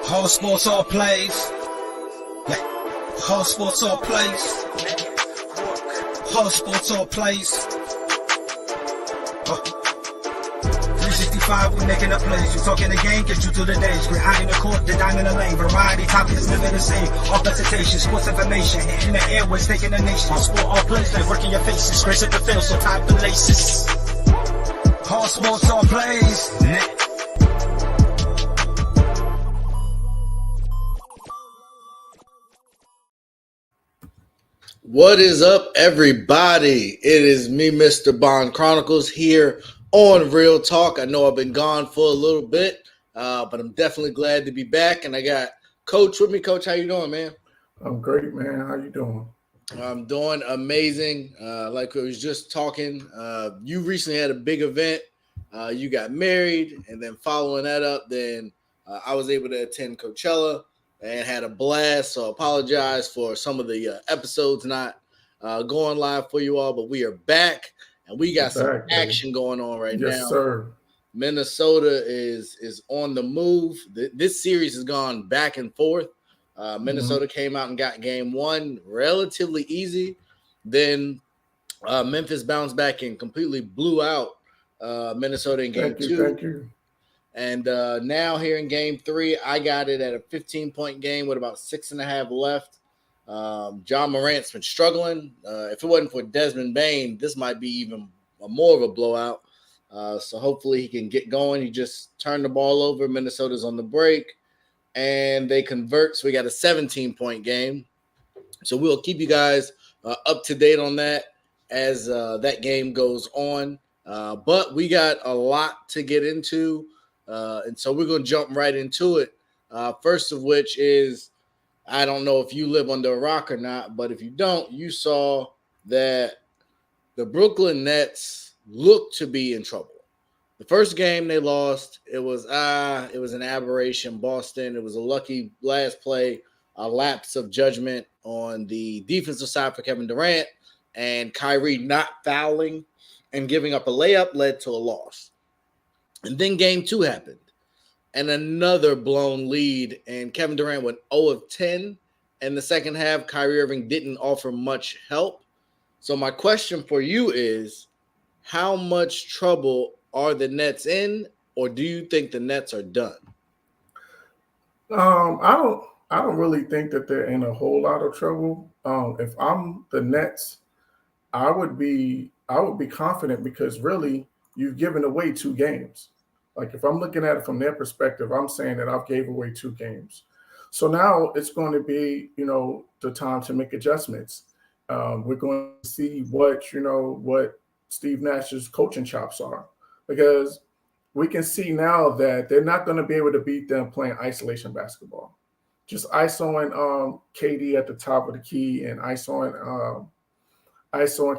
Whole sports all plays. Yeah. Whole sports all plays. Whole sports all plays. 365, we making up plays. You talking the game, get you to the days. We're high in the court, the dime in the lane. Variety topics living the same. All presentation, sports information. Hitting the airways, taking the nation. All sport, all plays, they working your faces. Grace at the field, so tie the laces. Whole sports all plays. Yeah. What is up, everybody? It is me, Mr. Bond Chronicles, here on Real Talk. I know I've been gone for a little bit, but I'm definitely glad to be back. And I got Coach with me. Coach, how you doing, man? I'm great, man. How you doing? I'm doing amazing. Like I was just talking, you recently had a big event. You got married, and then following that up, then I was able to attend Coachella and had a blast. So I apologize for some of the episodes not going live for you all, but we are back and we got some action going on right now. Yes, sir. Minnesota is on the move. This series has gone back and forth. Minnesota came out and got game one relatively easy. Then Memphis bounced back and completely blew out Minnesota in game two. Thank you. And now here in game three, I got it at a 15-point game with about 6.5 left. John Morant's been struggling. If it wasn't for Desmond Bane, this might be even more of a blowout. So hopefully he can get going. He just turned the ball over. Minnesota's on the break, and they convert. So we got a 17-point game. So we'll keep you guys up to date on that as that game goes on. But we got a lot to get into. And so we're going to jump right into it. First of which is, I don't know if you live under a rock or not, but if you don't, you saw that the Brooklyn Nets looked to be in trouble. The first game they lost, it was an aberration. Boston, it was a lucky last play, a lapse of judgment on the defensive side for Kevin Durant, and Kyrie not fouling and giving up a layup led to a loss. And then game two happened, and another blown lead, and Kevin Durant went 0 of 10 in the second half. Kyrie Irving didn't offer much help. So my question for you is, how much trouble are the Nets in, or do you think the Nets are done? I don't really think that they're in a whole lot of trouble. If I'm the Nets, I would be confident because really you've given away 2 games. Like if I'm looking at it from their perspective, I'm saying that I've gave away 2 games. So now it's going to be, the time to make adjustments. We're going to see what Steve Nash's coaching chops are, because we can see now that they're not going to be able to beat them playing isolation basketball. Just isoing KD at the top of the key and isoing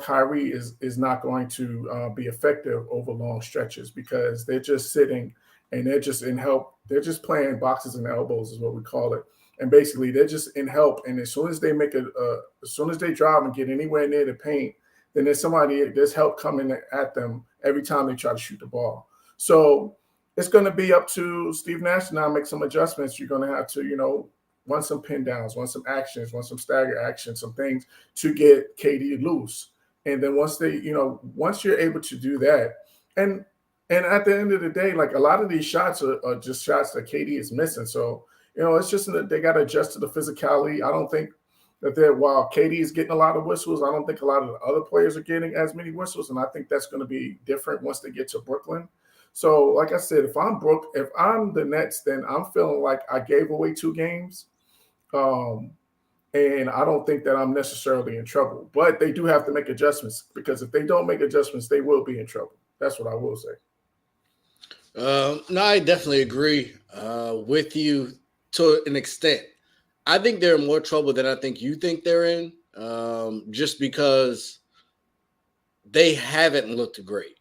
Kyrie is not going to be effective over long stretches, because they're just sitting and they're just in help. They're just playing boxes and elbows is what we call it. And basically they're just in help. And as soon as they as soon as they drive and get anywhere near the paint, then there's help coming at them every time they try to shoot the ball. So it's going to be up to Steve Nash now to make some adjustments. You're going to have to, run some pin downs, run some actions, run some stagger actions, some things to get KD loose. And then once you're able to do that, and at the end of the day, like a lot of these shots are just shots that KD is missing. So, it's just that they got to adjust to the physicality. I don't think that while KD is getting a lot of whistles, I don't think a lot of the other players are getting as many whistles. And I think that's going to be different once they get to Brooklyn. So like I said, if I'm the Nets, then I'm feeling like I gave away 2 games. And I don't think that I'm necessarily in trouble, but they do have to make adjustments, because if they don't make adjustments, they will be in trouble. That's what I will say. No, I definitely agree with you to an extent. I think they're in more trouble than I think you think they're in, just because they haven't looked great.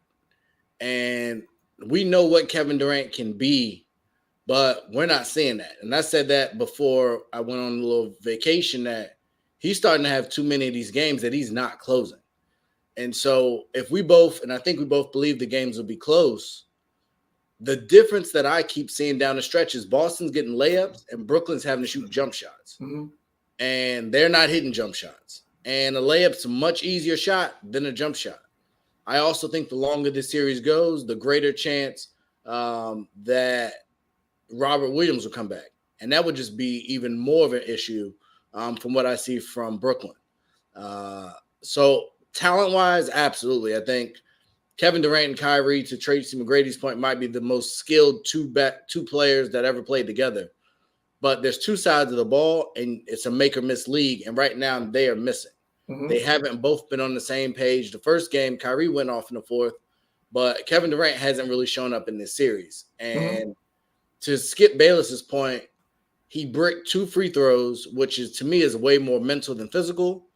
And we know what Kevin Durant can be, but we're not seeing that. And I said that before I went on a little vacation, that he's starting to have too many of these games that he's not closing. And so if we both, and I think we both believe the games will be close, The difference that I keep seeing down the stretch is Boston's getting layups and Brooklyn's having to shoot jump shots. Mm-hmm. And they're not hitting jump shots. And a layup's a much easier shot than a jump shot. I also think the longer this series goes, the greater chance that Robert Williams will come back. And that would just be even more of an issue from what I see from Brooklyn. So talent-wise, absolutely. I think Kevin Durant and Kyrie, to Tracy McGrady's point, might be the most skilled two players that ever played together. But there's two sides of the ball, and it's a make or miss league. And right now, they are missing. Mm-hmm. They haven't both been on the same page. The first game, Kyrie went off in the fourth, but Kevin Durant hasn't really shown up in this series. And to Skip Bayless's point, he bricked 2 free throws, which is to me is way more mental than physical.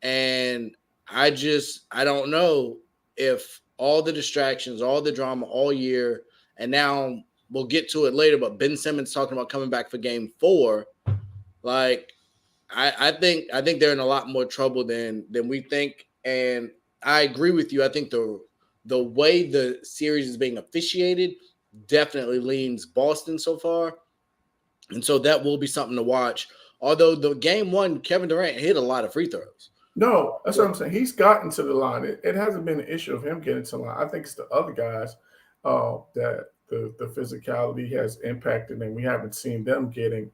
And I don't know if all the distractions, all the drama all year, and now we'll get to it later, but Ben Simmons talking about coming back for game 4. Like, I think they're in a lot more trouble than we think. And I agree with you. I think the way the series is being officiated definitely leans Boston so far. And so that will be something to watch. Although the game 1, Kevin Durant hit a lot of free throws. No, that's what I'm saying. He's gotten to the line. It hasn't been an issue of him getting to the line. I think it's the other guys that the physicality has impacted, and we haven't seen them getting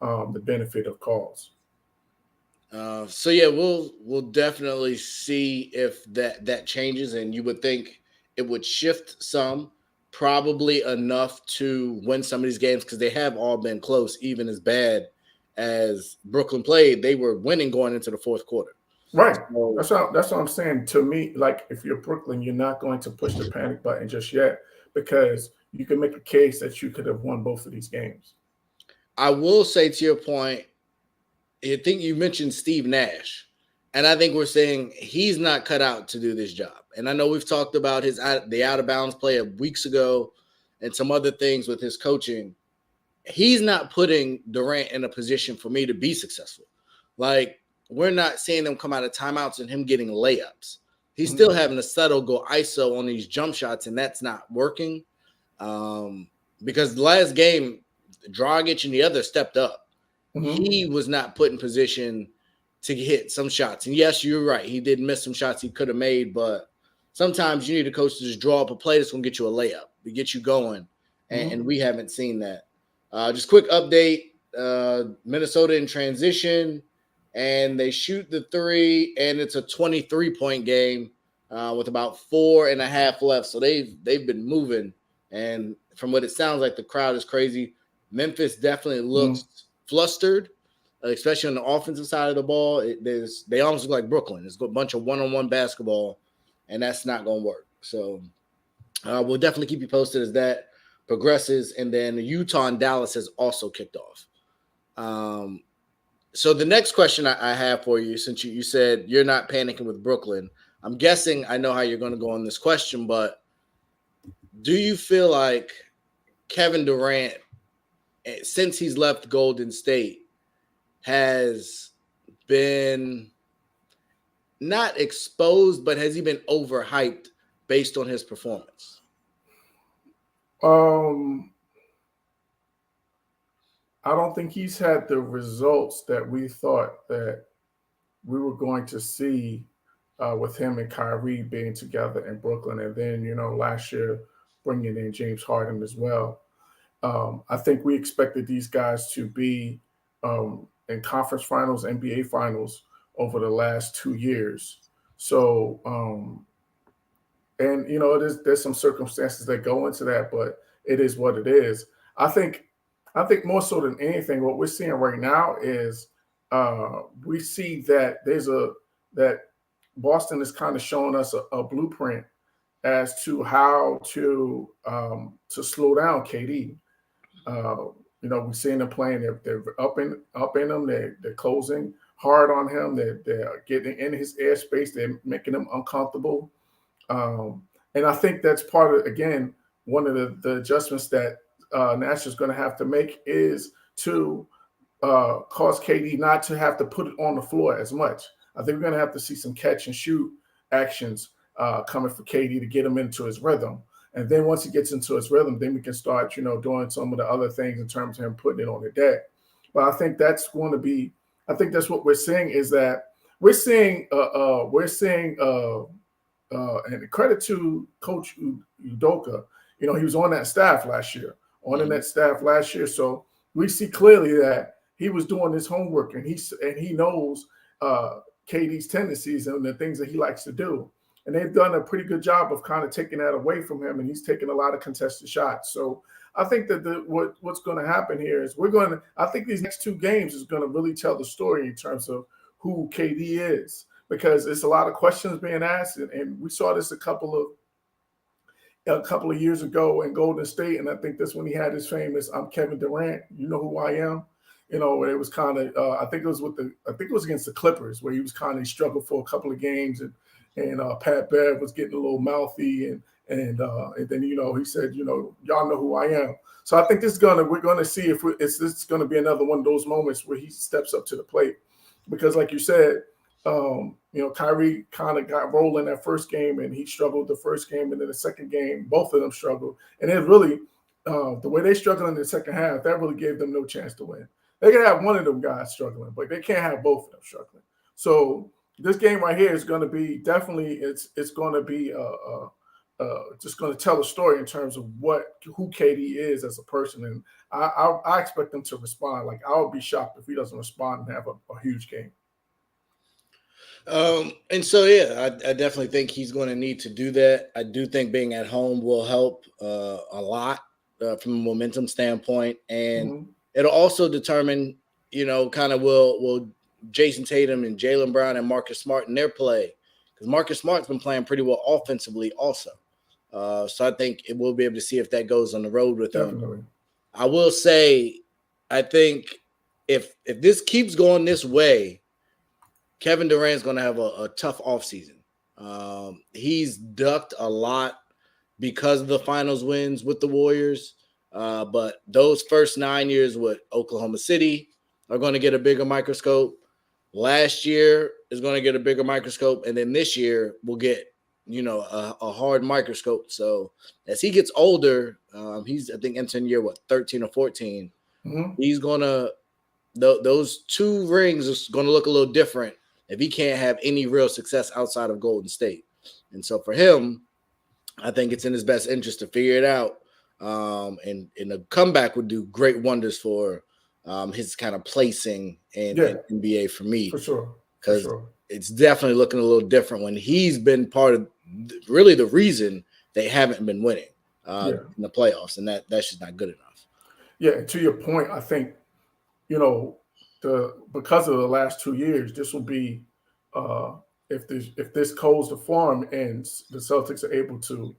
the benefit of calls. So yeah, we'll definitely see if that changes, and you would think it would shift some, probably enough to win some of these games because they have all been close. Even as bad as Brooklyn played, they were winning going into the fourth quarter. Right. That's what I'm saying. To me, like, if you're Brooklyn, you're not going to push the panic button just yet because you can make a case that you could have won both of these games. I will say, to your point, I think you mentioned Steve Nash, and I think we're saying he's not cut out to do this job. And I know we've talked about the out-of-bounds play weeks ago and some other things with his coaching. He's not putting Durant in a position for me to be successful. Like, we're not seeing them come out of timeouts and him getting layups. He's still having to settle, go ISO on these jump shots, and that's not working. Because the last game, Dragic and the other stepped up. He was not put in position to hit some shots. And yes, you're right. He did miss some shots he could have made, but sometimes you need a coach to just draw up a play that's going to get you a layup, to get you going. And we haven't seen that. Just quick update. Minnesota in transition, and they shoot the 3, and it's a 23-point game with about 4.5 left. So they've been moving, and from what it sounds like, the crowd is crazy. Memphis definitely looks flustered, especially on the offensive side of the ball. They almost look like Brooklyn. It's a bunch of one-on-one basketball, and that's not going to work. So we'll definitely keep you posted as that progresses. And then Utah and Dallas has also kicked off. So the next question I have for you, since you said you're not panicking with Brooklyn, I'm guessing I know how you're going to go on this question, but do you feel like Kevin Durant, since he's left Golden State, has been not exposed, but has he been overhyped based on his performance? I don't think he's had the results that we thought that we were going to see with him and Kyrie being together in Brooklyn. And then, last year bringing in James Harden as well. I think we expected these guys to be in conference finals, NBA finals over the last 2 years. So, there's some circumstances that go into that, but it is what it is. I think more so than anything, what we're seeing right now is we see that that Boston is kind of showing us a blueprint as to how to slow down KD. We're seeing them playing. They're up in them. They're closing hard on him. They're getting in his airspace. They're making him uncomfortable. And I think that's part of, again, one of the adjustments that Nash is going to have to make is to cause KD not to have to put it on the floor as much. I think we're going to have to see some catch and shoot actions coming for KD to get him into his rhythm. And then once he gets into his rhythm, then we can start, doing some of the other things in terms of him putting it on the deck. But I think that's going to be. I think that's what we're seeing is that we're seeing. And credit to Coach Udoka. He was on that staff last year. So we see clearly that he was doing his homework and he knows KD's tendencies and the things that he likes to do. And they've done a pretty good job of kind of taking that away from him, and he's taking a lot of contested shots. So I think that what's going to happen here is I think these next 2 games is going to really tell the story in terms of who KD is, because it's a lot of questions being asked, and we saw this a couple of years ago in Golden State, and I think that's when he had his famous "I'm Kevin Durant, you know who I am." It was kind of I think it was against the Clippers where he struggled for a couple of games, and Pat Bev was getting a little mouthy, and then he said, y'all know who I am. So I think we're gonna see if this is gonna be another one of those moments where he steps up to the plate, because like you said, Kyrie kind of got rolling that first game, and he struggled the first game, and then the second game, both of them struggled, and it really the way they struggled in the second half, that really gave them no chance to win. They can have one of them guys struggling, but they can't have both of them struggling. So this game right here is going to be it's going to be just going to tell a story in terms of who KD is as a person, and I expect them to respond. Like, I would be shocked if he doesn't respond and have a huge game. And so I definitely think he's going to need to do that. I do think being at home will help a lot from a momentum standpoint, and it'll also determine kind of will Jason Tatum and Jaylen Brown and Marcus Smart in their play, because Marcus Smart's been playing pretty well offensively also. So I think we'll be able to see if that goes on the road with them. I will say, I think if this keeps going this way, Kevin Durant's going to have a tough offseason. He's ducked a lot because of the finals wins with the Warriors. But those first 9 years with Oklahoma City are going to get a bigger microscope. Last year is going to get a bigger microscope, and then this year we'll get, a hard microscope. So as he gets older, he's, I think, entering year 13 or 14. He's gonna those 2 rings is going to look a little different if he can't have any real success outside of Golden State. And so for him, I think it's in his best interest to figure it out. And a comeback would do great wonders for his kind of placing in NBA for me. For sure. Because it's definitely looking a little different when he's been part of really the reason they haven't been winning in the playoffs. And that's just not good enough. Yeah, to your point, I think, because of the last 2 years, this will be if this holds the form and the Celtics are able to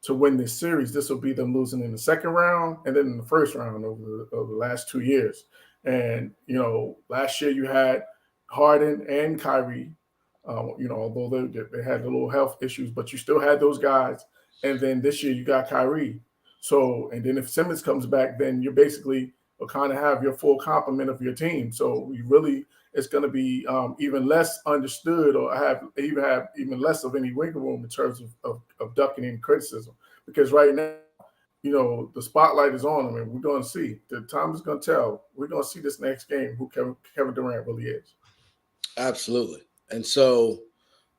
win this series, this will be them losing in the second round and then in the first round over the last 2 years. And last year you had Harden and Kyrie, although they had the little health issues, but you still had those guys. And then this year you got Kyrie. So, and then if Simmons comes back, then you're basically will kind of have your full complement of your team. So it's going to be even less understood, or have even less of any wiggle room in terms of ducking any criticism. Because right now, the spotlight is on them, and we're going to see. The time is going to tell. We're going to see this next game who Kevin Durant really is. Absolutely. And so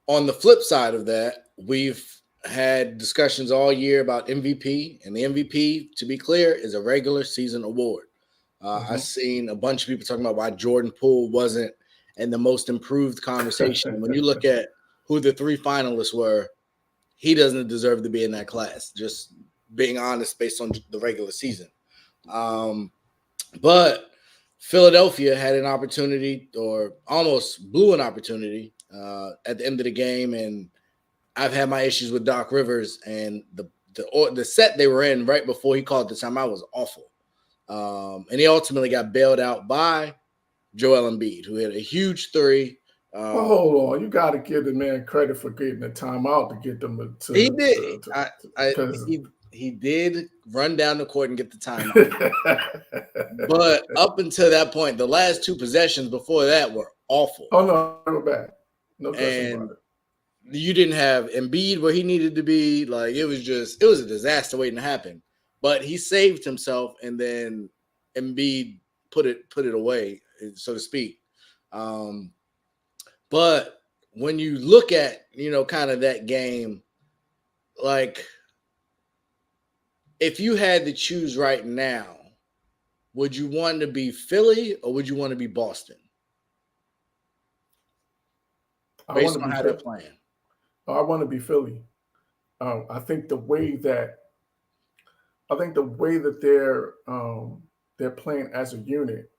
on the flip side of that, we've had discussions all year about MVP, and the MVP, to be clear, is a regular season award. I've seen a bunch of people talking about why Jordan Poole wasn't in the most improved conversation. When you look at who the 3 finalists were, he doesn't deserve to be in that class, just being honest, based on the regular season. But Philadelphia had an opportunity, or almost blew an opportunity at the end of the game, and I've had my issues with Doc Rivers, and the set they were in right before he called the timeout was awful. And he ultimately got bailed out by Joel Embiid, who had a huge 3. Well, hold on. You got to give the man credit for getting the timeout to get them to. He did. He did run down the court and get the timeout. But up until that point, the last 2 possessions before that were awful. Oh, no, they were bad. No question about it. you didn't have Embiid where he needed to be. Like it was a disaster waiting to happen. But he saved himself, and then Embiid put it away, so to speak. But when you look at kind of that game, like if you had to choose right now, would you want to be Philly or would you want to be Boston? Based on how they're playing. I want to be Philly. I think the way that they're playing as a unit,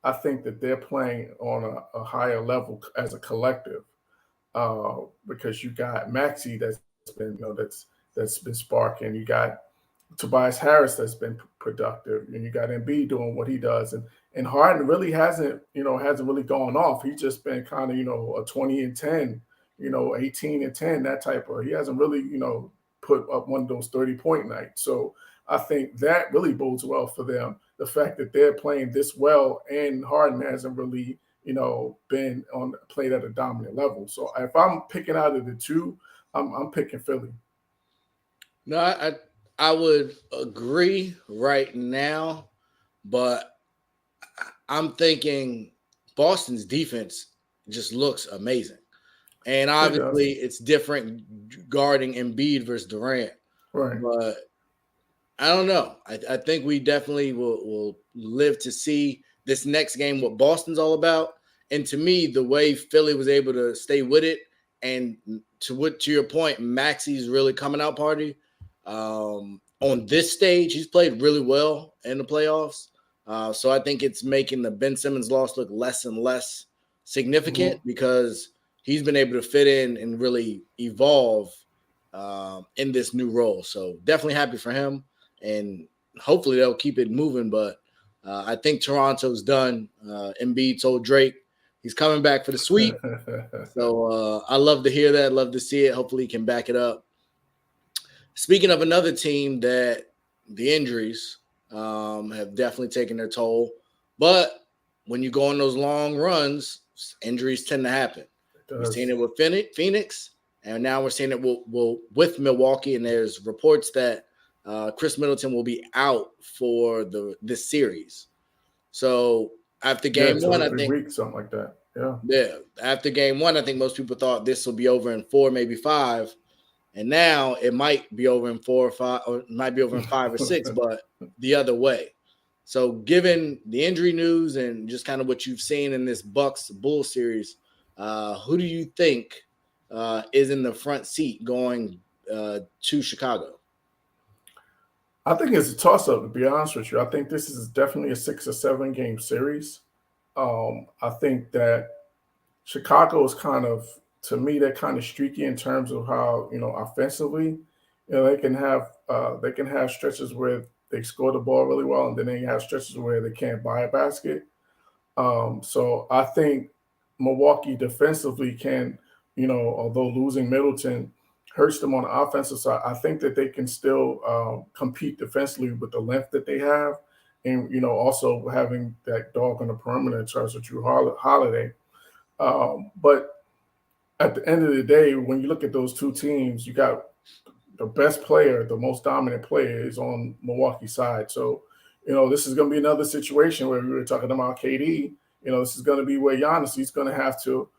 I think that they're playing on a higher level as a collective. Because you got Maxi that's been sparking. You got Tobias Harris that's been productive, and you got Embiid doing what he does, and Harden really hasn't really gone off. He's just been kind of a 20-10, 18-10, that type of. He hasn't really put up one of those 30-point nights. So I think that really bodes well for them. The fact that they're playing this well and Harden hasn't really been played at a dominant level. So if I'm picking out of the two, I'm picking Philly. No, I would agree right now, but I'm thinking Boston's defense just looks amazing. And obviously it's different guarding Embiid versus Durant. Right. But I don't know. I think we definitely will live to see this next game, what Boston's all about. And to me, the way Philly was able to stay with it, and to your point, Maxi's really coming out party. On this stage, he's played really well in the playoffs. So I think it's making the Ben Simmons loss look less and less significant because he's been able to fit in and really evolve in this new role. So definitely happy for him, and hopefully they'll keep it moving. But I think Toronto's done. Embiid told Drake he's coming back for the sweep. So I love to hear that. Love to see it. Hopefully he can back it up. Speaking of another team that the injuries have definitely taken their toll. But when you go on those long runs, injuries tend to happen. We've seen it with Phoenix, and now we're seeing it with Milwaukee. And there's reports that Chris Middleton will be out for this series. So after game one, I think weeks, something like that. Yeah. After game one, I think most people thought this will be over in 4, maybe 5. And now it might be over in 4 or 5, or it might be over in 5 or 6, but the other way. So given the injury news and just kind of what you've seen in this Bucks-Bulls series, who do you think is in the front seat going to Chicago? I think it's a toss-up, to be honest with you. I think this is definitely a 6 or 7 game series. I think that Chicago is to me, they're kind of streaky in terms of how, offensively, they can have stretches where they score the ball really well, and then they have stretches where they can't buy a basket. So I think Milwaukee defensively can, although losing Middleton hurts them on the offensive side, I think that they can still compete defensively with the length that they have, and also having that dog on the perimeter in terms of Drew Holiday. But at the end of the day, when you look at those two teams, you got the best player, the most dominant player is on Milwaukee's side. So, this is going to be another situation where we were talking about KD. This is going to be where Giannis, he's going to have to,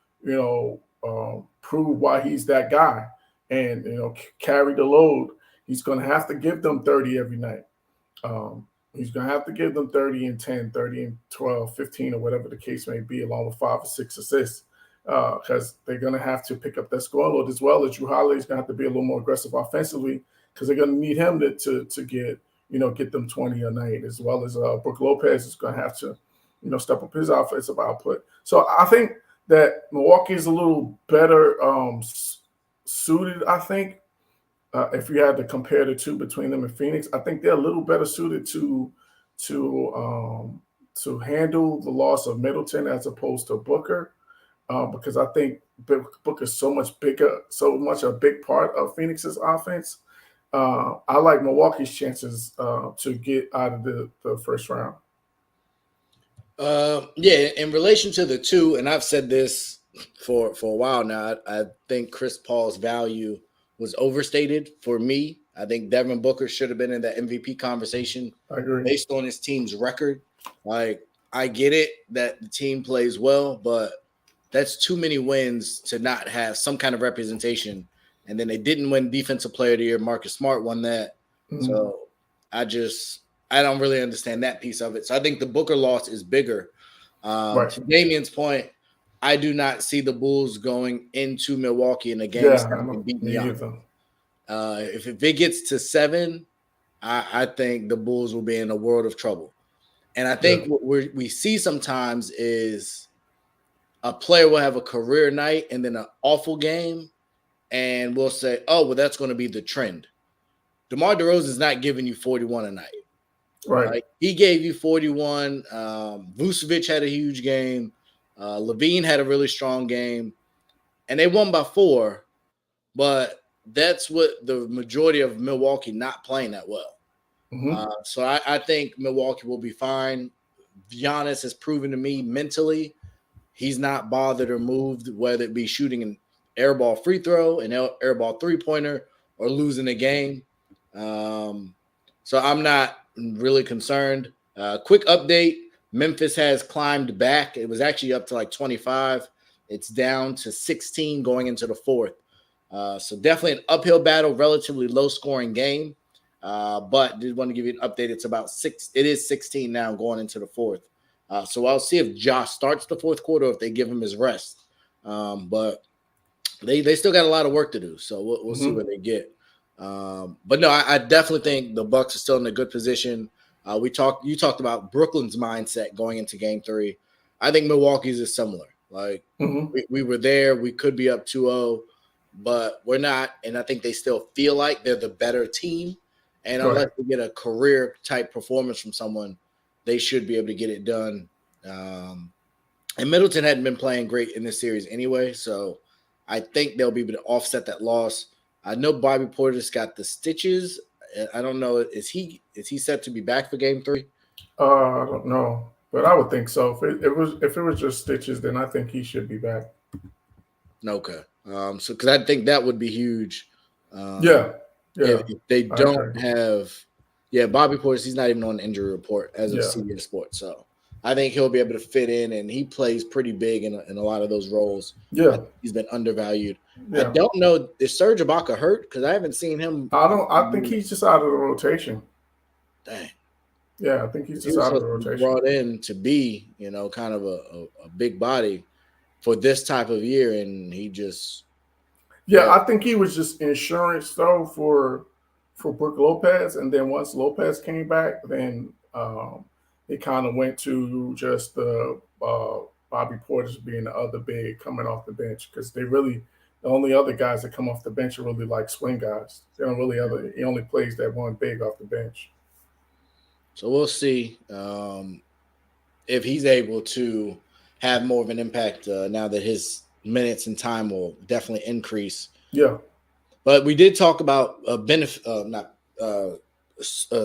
prove why he's that guy and, carry the load. He's going to have to give them 30 every night. He's going to have to give them 30 and 10, 30 and 12, 15, or whatever the case may be, along with 5 or 6 assists. Because they're going to have to pick up that score load, as well as Drew Holiday's going to have to be a little more aggressive offensively, because they're going to need him to get them 20 a night, as well as Brook Lopez is going to have to step up his offensive output. So I think that Milwaukee is a little better suited. I think if you had to compare the two between them and Phoenix, I think they're a little better suited to handle the loss of Middleton as opposed to Booker. Because I think Booker is so much a big part of Phoenix's offense. I like Milwaukee's chances to get out of the first round. In relation to the two, and I've said this for a while now. I think Chris Paul's value was overstated for me. I think Devin Booker should have been in that MVP conversation I agree. based on his team's record. Like, I get it that the team plays well, but that's too many wins to not have some kind of representation. And then they didn't win Defensive Player of the Year. Marcus Smart won that. Mm-hmm. So I don't really understand that piece of it. So I think the Booker loss is bigger. Right. To Damian's point, I do not see the Bulls going into Milwaukee in a game and beating Giannis. If it gets to 7, I think the Bulls will be in a world of trouble. And I think what we see sometimes is a player will have a career night and then an awful game, and we'll say, oh, well, that's going to be the trend. DeMar DeRozan is not giving you 41 a night. Right. Like, he gave you 41. Vucevic had a huge game. Levine had a really strong game. And they won by 4. But that's what the majority of Milwaukee not playing that well. Mm-hmm. So I think Milwaukee will be fine. Giannis has proven to me mentally he's not bothered or moved, whether it be shooting an airball free throw, an airball three-pointer, or losing a game. So I'm not really concerned. Quick update, Memphis has climbed back. It was actually up to like 25. It's down to 16 going into the 4th. So definitely an uphill battle, relatively low-scoring game. But did want to give you an update. It's about 6. It is 16 now going into the 4th. So I'll see if Josh starts the 4th quarter or if they give him his rest. But they still got a lot of work to do. So we'll see what they get. But no, I definitely think the Bucks are still in a good position. You talked about Brooklyn's mindset going into Game 3. I think Milwaukee's is similar. Like we were there. We could be up 2-0, but we're not. And I think they still feel like they're the better team. And unless they get a career type performance from someone, they should be able to get it done. And Middleton hadn't been playing great in this series anyway, so I think they'll be able to offset that loss. I know Bobby Portis got the stitches. I don't know. Is he set to be back for Game 3? I don't know, but I would think so. If it was just stitches, then I think he should be back. Okay. So because I think that would be huge. If they don't have, Bobby Portis, he's not even on the injury report as of CBS Sports. So I think he'll be able to fit in, and he plays pretty big in a lot of those roles. Yeah, he's been undervalued. I don't know, is Serge Ibaka hurt? Because I haven't seen him. I think he's just out of the rotation. Dang. Yeah, I think he's just out of the rotation. Brought in to be, kind of a big body for this type of year, and he just. Yeah, I think he was just insurance though for Brook Lopez, and then once Lopez came back, then it kind of went to just the Bobby Portis being the other big coming off the bench, because the only other guys that come off the bench are really like swing guys. They don't really he only plays that one big off the bench. So we'll see if he's able to have more of an impact now that his minutes and time will definitely increase. Yeah. But we did talk about a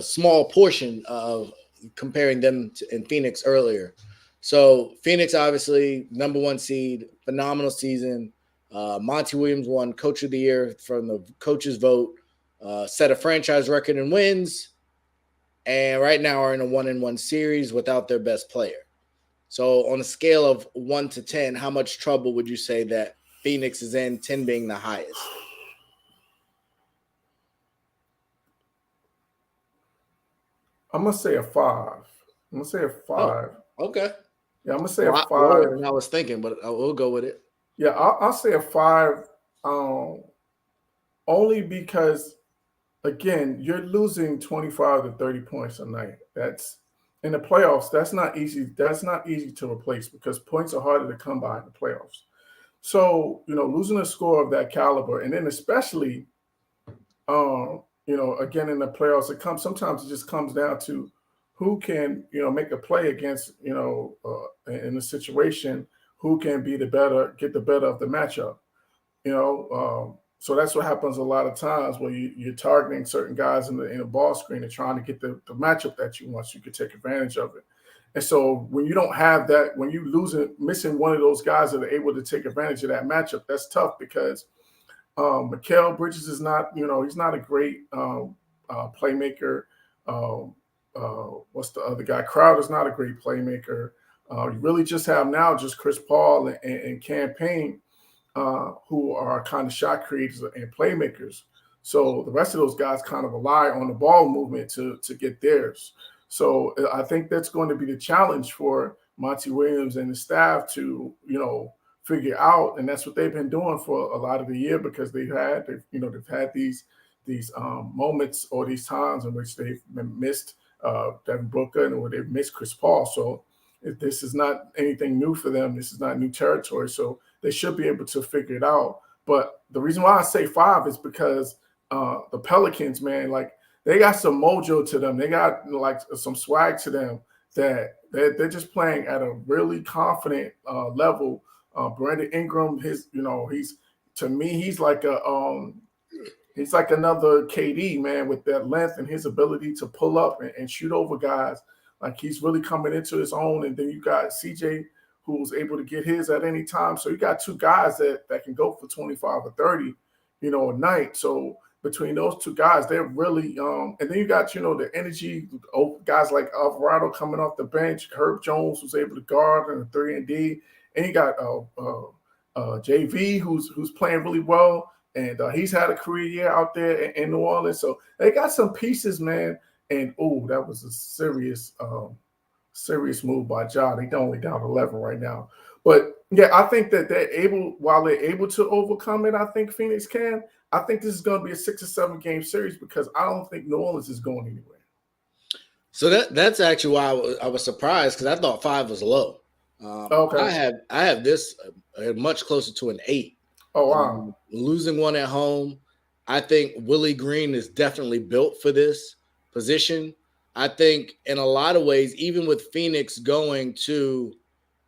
small portion of comparing them in Phoenix earlier. So Phoenix, obviously, number 1 seed, phenomenal season. Monty Williams won Coach of the Year from the coaches' vote, set a franchise record in wins, and right now are in a 1-1 series without their best player. So on a scale of 1 to 10, how much trouble would you say that Phoenix is in, 10 being the highest? I'm going to say a 5. Oh, okay. Yeah, I'm going to say a 5. I was thinking, but we'll go with it. Yeah, I'll say a 5 only because, again, you're losing 25 to 30 points a night. That's in the playoffs. That's not easy. That's not easy to replace because points are harder to come by in the playoffs. So, losing a score of that caliber, and then especially, again, in the playoffs, sometimes it just comes down to who can, make a play against, in a situation, who can get the better of the matchup, So that's what happens a lot of times where you're targeting certain guys in a ball screen and trying to get the matchup that you want so you can take advantage of it. And so when you don't have that, when you missing one of those guys that are able to take advantage of that matchup, that's tough because Mikal Bridges is not, he's not a great playmaker. What's the other guy? Crowder's not a great playmaker. You really just have now just Chris Paul and Cam Payne, who are kind of shot creators and playmakers. So the rest of those guys kind of rely on the ball movement to get theirs. So I think that's going to be the challenge for Monty Williams and the staff to, figure out, and that's what they've been doing for a lot of the year because they've had these moments or these times in which they've missed Devin Booker and where they've missed Chris Paul. So this is not anything new for them. This is not new territory. So they should be able to figure it out. But the reason why I say 5 is because the Pelicans, man, like they got some mojo to them. They got like some swag to them that they're just playing at a really confident level. Brandon Ingram, he's like another KD, man, with that length and his ability to pull up and shoot over guys. Like he's really coming into his own. And then you got CJ, who's able to get his at any time. So you got 2 guys that can go for 25 or 30, a night. So between those 2 guys, they're really and then you got, the energy, guys like Alvarado coming off the bench. Herb Jones was able to guard in the 3-and-D. And you got JV, who's playing really well. And he's had a career year out there in New Orleans. So they got some pieces, man. And, that was a serious move by Ja. They're only down 11 right now. But, yeah, I think that while they're able to overcome it, I think Phoenix can. I think this is going to be a 6 or 7 game series because I don't think New Orleans is going anywhere. So that's actually why I was surprised because I thought 5 was low. Okay. I have this much closer to an 8. Oh, wow. Losing one at home. I think Willie Green is definitely built for this position. I think in a lot of ways, even with Phoenix going to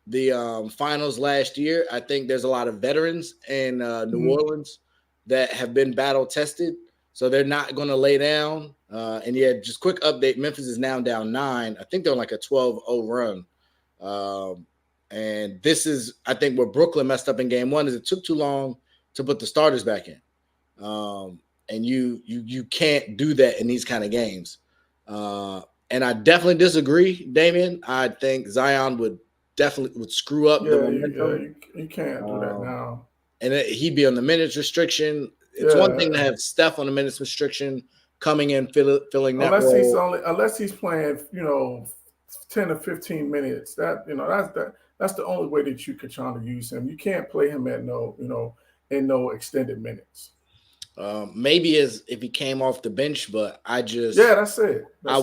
the finals last year, I think there's a lot of veterans in New Orleans that have been battle tested. So they're not going to lay down. And yeah, just quick update. Memphis is now down 9. I think they're on like a 12-0 run. And this is, I think, where Brooklyn messed up in game 1 is it took too long to put the starters back in. And you can't do that in these kind of games. And I definitely disagree, Damian. I think Zion would screw up the momentum. You can't do that now. And he'd be on the minutes restriction. It's one thing to have Steph on the minutes restriction coming in, filling that role. Unless he's playing, 10 or 15 minutes. That's the only way that you could try to use him. You can't play him at no extended minutes. Maybe as if he came off the bench, but that's it. I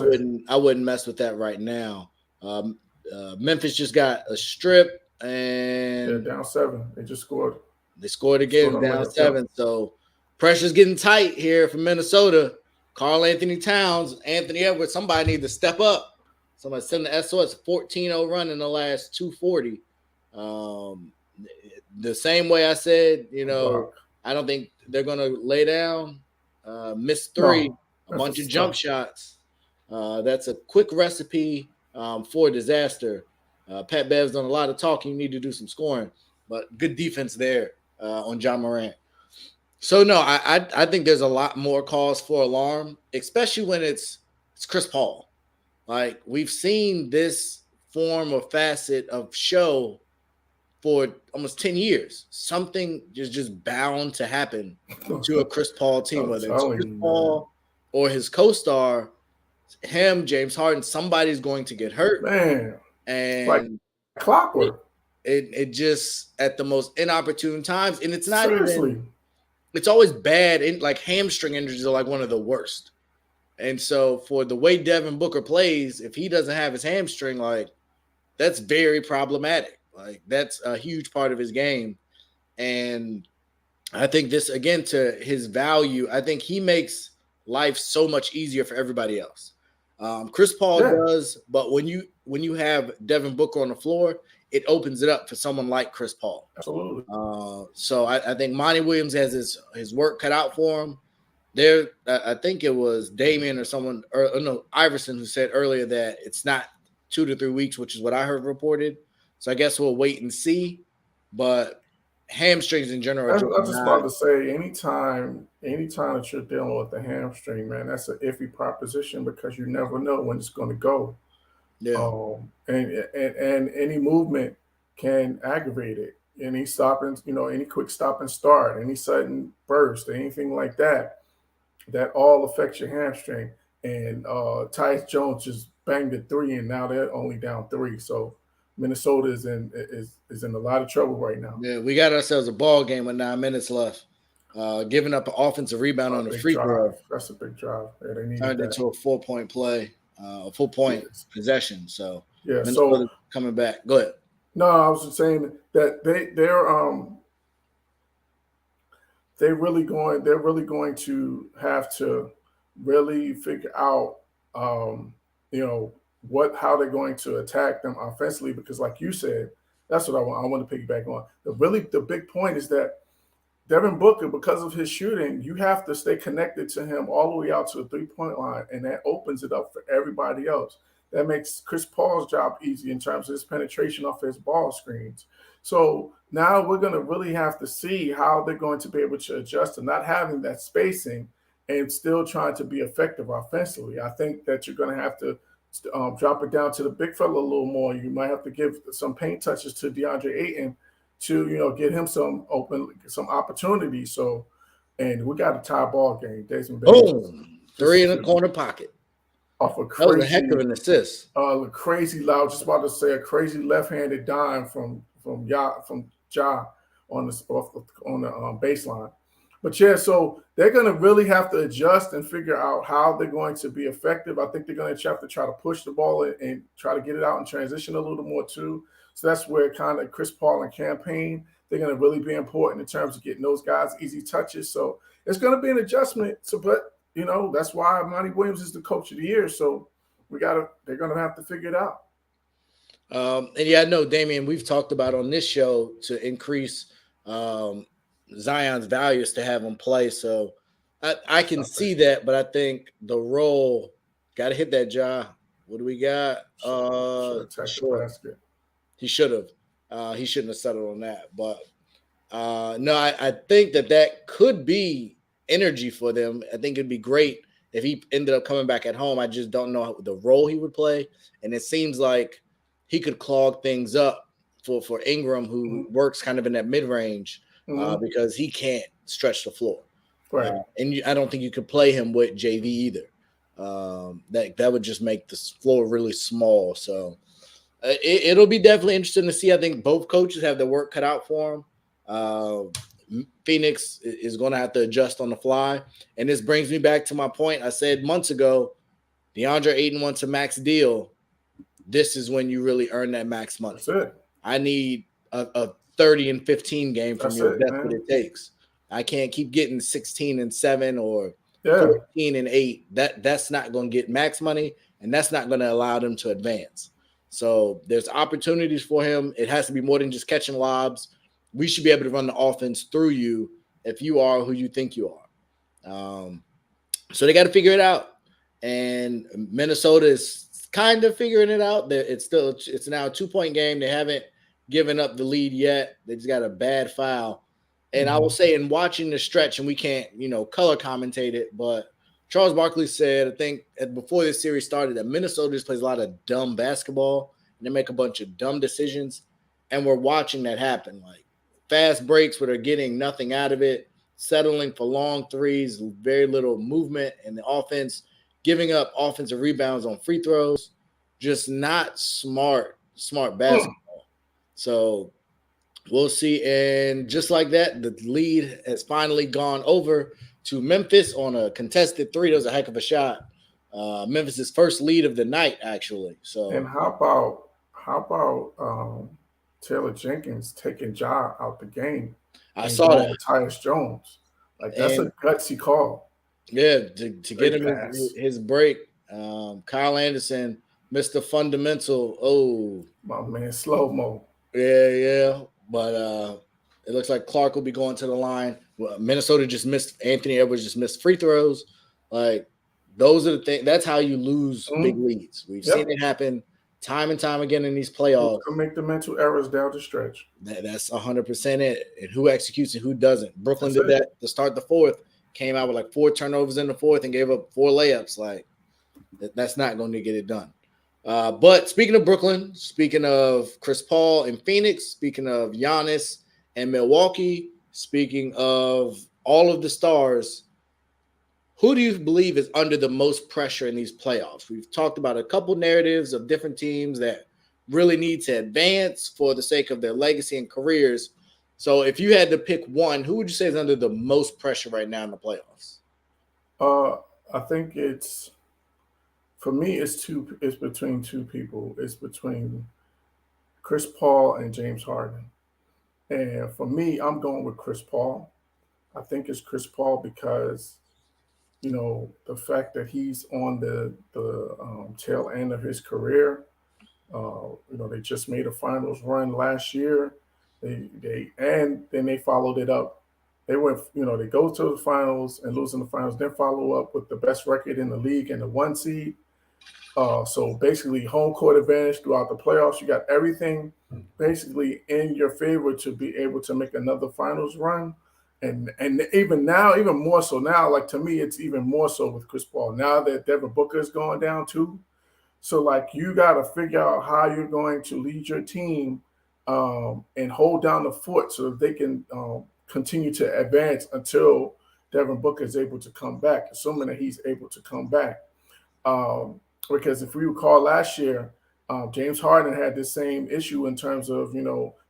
wouldn't mess with that right now. Memphis just got a strip and down 7. They just scored. They scored again, down 7. So pressure's getting tight here for Minnesota. Karl Anthony Towns, Anthony Edwards, somebody need to step up. Somebody send the SOS 14-0 run in the last 240. The same way I said, I don't think they're going to lay down, miss 3, a bunch of jump shots. That's a quick recipe for disaster. Pat Bev's done a lot of talking. You need to do some scoring, but good defense there on Ja Morant. So, no, I think there's a lot more cause for alarm, especially when it's Chris Paul. Like, we've seen this form or facet of show for almost 10 years. Something is just bound to happen to a Chris Paul team, whether it's Chris Paul or his co-star, him, James Harden, somebody's going to get hurt. Man, and like clockwork. It just at the most inopportune times. And it's not even – it's always bad. Like hamstring injuries are like one of the worst. And so for the way Devin Booker plays, if he doesn't have his hamstring, like that's very problematic. Like that's a huge part of his game. And I think this, again, to his value, I think he makes life so much easier for everybody else. Chris Paul does, but when you have Devin Booker on the floor, it opens it up for someone like Chris Paul. Absolutely. So I think Monty Williams has his work cut out for him. I think it was Damian or someone, or no, Iverson, who said earlier that it's not 2 to 3 weeks, which is what I heard reported. So I guess we'll wait and see. But hamstrings in general I are just was just about not. to say, anytime that you're dealing with the hamstring, man, that's an iffy proposition because you never know when it's going to go. Yeah. And any movement can aggravate it. Any stopping, any quick stop and start, any sudden burst, anything like that, that all affects your hamstring. And Tyus Jones just banged a three, and now they're only down three. So Minnesota is in a lot of trouble right now. Yeah, we got ourselves a ball game with 9 minutes left. Giving up an offensive rebound on a Big free throw. drive. That's a big drive. Yeah, they needed Turned that. into a 4-point play, a full point Yes. possession. So Yeah. Minnesota So coming back. Go ahead. no, I was just saying that they're really going to have to really figure out how they're going to attack them offensively, because like you said, that's what I want to piggyback on. The big point is that Devin Booker, because of his shooting, you have to stay connected to him all the way out to the 3-point line, and that opens it up for everybody else. That makes Chris Paul's job easy in terms of his penetration off his ball screens. So now we're going to really have to see how they're going to be able to adjust to not having that spacing and still trying to be effective offensively. I think that you're going to have to drop it down to the big fella a little more. You might have to give some paint touches to DeAndre Ayton to get him some opportunity. So, and we got a tie ball game. Desmond Bain, Boom. 3 in the corner pocket. Off a That crazy, was a heck of an assist. Crazy loud. Just about to say a crazy left-handed dime from Ja on the baseline. But yeah, so they're going to really have to adjust and figure out how they're going to be effective. I think they're going to have to try to push the ball and try to get it out in transition a little more too. So that's where kind of Chris Paul and campaign, they're going to really be important in terms of getting those guys easy touches. So it's going to be an adjustment. So, but that's why Monty Williams is the coach of the year. So they're going to have to figure it out. And yeah, I know, Damian, we've talked about on this show to increase Zion's value is to have him play. So I can see that, but I think the role got to hit that jaw. What do we got? Sure. He should have. He shouldn't have settled on that. But no, I think that could be energy for them. I think it'd be great if he ended up coming back at home. I just don't know the role he would play. And it seems like he could clog things up for Ingram, who works kind of in that mid-range because he can't stretch the floor. Right. And I don't think you could play him with JV either. That would just make the floor really small. So it'll be definitely interesting to see. I think both coaches have their work cut out for them. Phoenix is going to have to adjust on the fly. And this brings me back to my point. I said months ago, DeAndre Ayton wants a max deal. This is when you really earn that max money. That's it. I need a 30 and 15 game from you. That's what it takes. I can't keep getting 16 and 7 or 14 and 8. That's not going to get max money, and that's not going to allow them to advance. So there's opportunities for him. It has to be more than just catching lobs. We should be able to run the offense through you if you are who you think you are. So they got to figure it out. And Minnesota is kind of figuring it out. It's now a 2-point game. They haven't given up the lead yet. They just got a bad foul. And I will say, in watching the stretch, and we can't, color commentate it, but Charles Barkley said, I think before this series started, that Minnesota just plays a lot of dumb basketball and they make a bunch of dumb decisions. And we're watching that happen. Like fast breaks where they're getting nothing out of it, settling for long threes, very little movement in the offense, giving up offensive rebounds on free throws, just not smart basketball. So we'll see. And just like that, the lead has finally gone over to Memphis on a contested 3. That was a heck of a shot. Memphis's first lead of the night, actually. So, and how about Taylor Jenkins taking Ja out the game? I saw that with Tyus Jones. Like that's a gutsy call. Yeah, to get him his break. Kyle Anderson, Mr. Fundamental. Oh, my man, slow-mo. Yeah. But it looks like Clark will be going to the line. Minnesota just missed. Anthony Edwards just missed free throws. Like those are the things. That's how you lose big leads. We've seen it happen time and time again in these playoffs. Who's gonna make the mental errors down the stretch? That's 100% it. And who executes and who doesn't? Brooklyn That's did it. that to start the fourth. Came out with like 4 turnovers in the fourth and gave up 4 layups. Like that's not going to get it done. But speaking of Brooklyn, speaking of Chris Paul in Phoenix, speaking of Giannis and Milwaukee, speaking of all of the stars, who do you believe is under the most pressure in these playoffs? We've talked about a couple narratives of different teams that really need to advance for the sake of their legacy and careers. So if you had to pick one, who would you say is under the most pressure right now in the playoffs? I think for me, it's between two people. It's between Chris Paul and James Harden. And for me, I'm going with Chris Paul. I think it's Chris Paul because the fact that he's on the tail end of his career. They just made a finals run last year. And then they followed it up. They went, they go to the finals and lose in the finals, then follow up with the best record in the league and the 1 seed. So basically, home court advantage throughout the playoffs. You got everything basically in your favor to be able to make another finals run. And even now, even more so now, like to me, it's even more so with Chris Paul. Now that Devin Booker is going down too. So like you got to figure out how you're going to lead your team and hold down the fort so that they can continue to advance until Devin Booker is able to come back, assuming that he's able to come back. Because if we recall last year, James Harden had the same issue in terms of,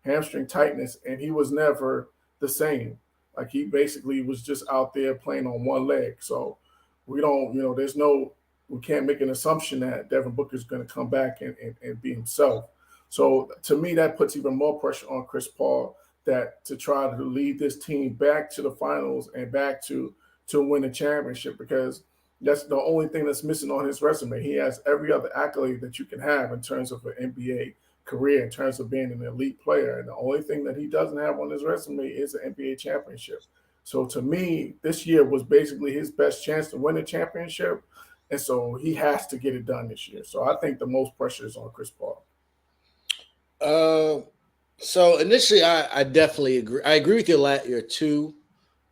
hamstring tightness, and he was never the same. Like he basically was just out there playing on one leg. So we don't, we can't make an assumption that Devin Booker is going to come back and be himself. So to me, that puts even more pressure on Chris Paul to try to lead this team back to the finals and back to win a championship, because that's the only thing that's missing on his resume. He has every other accolade that you can have in terms of an NBA career, in terms of being an elite player. And the only thing that he doesn't have on his resume is an NBA championship. So to me, this year was basically his best chance to win a championship. And so he has to get it done this year. So I think the most pressure is on Chris Paul. So initially, I definitely agree. I agree with your two.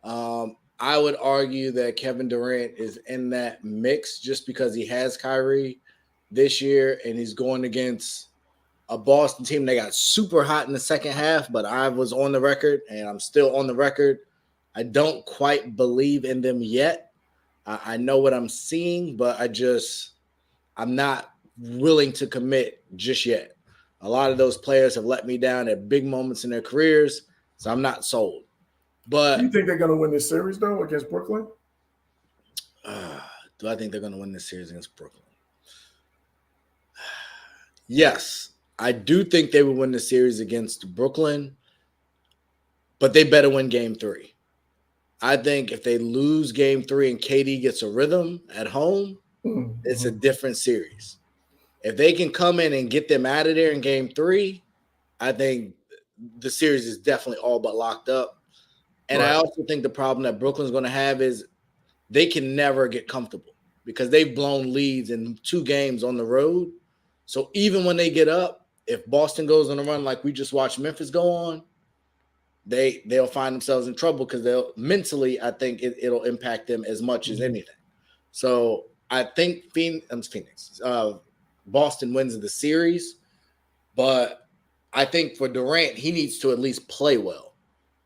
I would argue that Kevin Durant is in that mix just because he has Kyrie this year and he's going against a Boston team that got super hot in the second half, but I was on the record and I'm still on the record. I don't quite believe in them yet. I know what I'm seeing, but I'm not willing to commit just yet. A lot of those players have let me down at big moments in their careers, so I'm not sold. But do you think they're going to win this series, though, against Brooklyn? Do I think they're going to win this series against Brooklyn? Yes, I do think they would win the series against Brooklyn, but they better win Game 3. I think if they lose Game 3 and KD gets a rhythm at home, it's a different series. If they can come in and get them out of there in Game 3, I think the series is definitely all but locked up. And right. I also think the problem that Brooklyn's going to have is they can never get comfortable because they've blown leads in 2 games on the road. So even when they get up, if Boston goes on a run like we just watched Memphis go on, they'll find themselves in trouble because mentally, I think it'll impact them as much as anything. So I think Phoenix, Boston wins the series, but I think for Durant, he needs to at least play well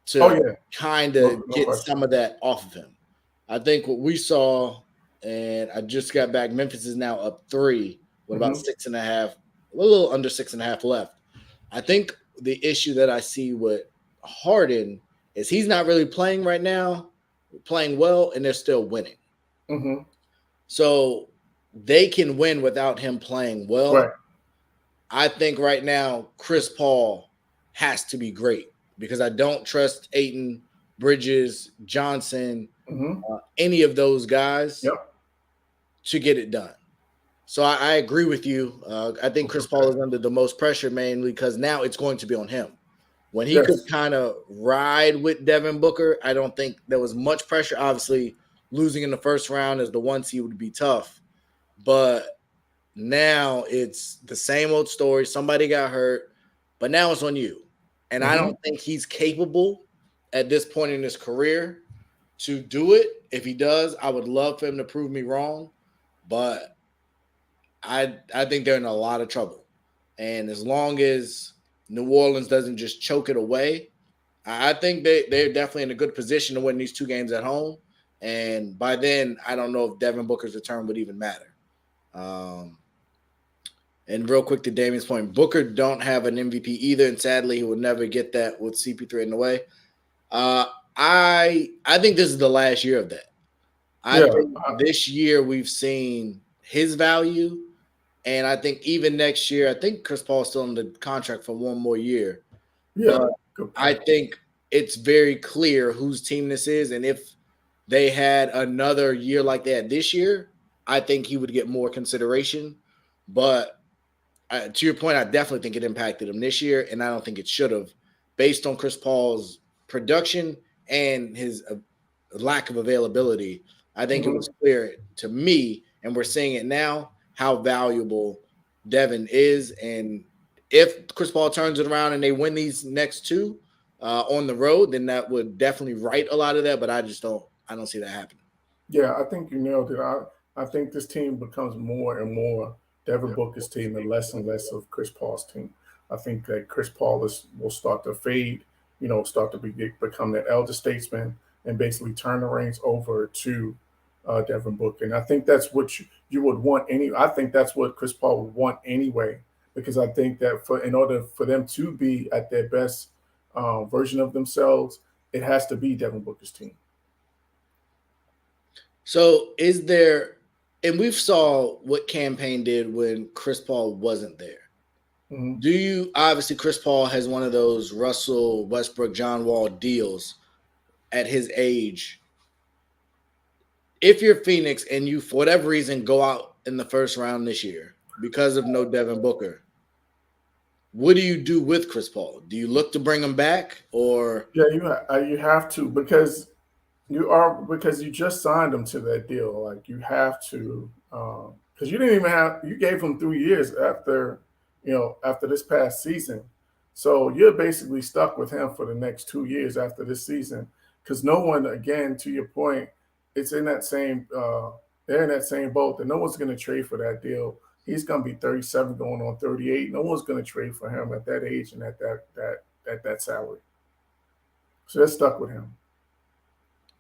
to kind of get some of that off of him. I think what we saw, and I just got back, Memphis is now up 3 with about 6.5, a little under 6.5 left. I think the issue that I see with Harden is he's not really playing right now, playing well, and they're still winning. Mm-hmm. So they can win without him playing well. Right. I think right now Chris Paul has to be great because I don't trust Ayton, Bridges, Johnson, any of those guys to get it done. So I agree with you. I think Chris Paul is under the most pressure mainly because now it's going to be on him. When he could kind of ride with Devin Booker, I don't think there was much pressure. Obviously, losing in the first round as the 1 seed would be tough. But now it's the same old story. Somebody got hurt, but now it's on you. And I don't think he's capable at this point in his career to do it. If he does, I would love for him to prove me wrong, but I think they're in a lot of trouble. And as long as New Orleans doesn't just choke it away, I think they're definitely in a good position to win these 2 games at home. And by then, I don't know if Devin Booker's return would even matter. And real quick to Damien's point, Booker don't have an MVP either, and sadly, he will never get that with CP3 in the way. I think this is the last year of that. I think this year we've seen his value, and I think even next year, I think Chris Paul's still in the contract for 1 more year. Yeah, but I think it's very clear whose team this is, and if they had another year like they had this year, I think he would get more consideration. But to your point, I definitely think it impacted him this year, and I don't think it should have, based on Chris Paul's production and his lack of availability. I think it was clear to me, and we're seeing it now, how valuable Devin is. And if Chris Paul turns it around and they win these next 2 on the road, then that would definitely right a lot of that. But I don't see that happening. Yeah, I think you nailed it. I think this team becomes more and more Devin Booker's team and less of Chris Paul's team. I think that Chris Paul will start to fade, start to become that elder statesman and basically turn the reins over to Devin Booker. And I think that's what you would want I think that's what Chris Paul would want anyway, because I think that in order for them to be at their best version of themselves, it has to be Devin Booker's team. So is there, and we've saw what campaign did when Chris Paul wasn't there. Do you, obviously Chris Paul has one of those Russell Westbrook, John Wall deals at his age. If you're Phoenix and you, for whatever reason, go out in the first round this year because of no Devin Booker, what do you do with Chris Paul? Do you look to bring him back, or? Yeah, you have to, because you just signed him to that deal. Like, you have to, because you gave him 3 years after this past season. So you're basically stuck with him for the next 2 years after this season, because no one, again, to your point, it's in that same they're in that same boat, that no one's going to trade for that deal. He's going to be 37 going on 38. No one's going to trade for him at that age and at that salary. So they're stuck with him.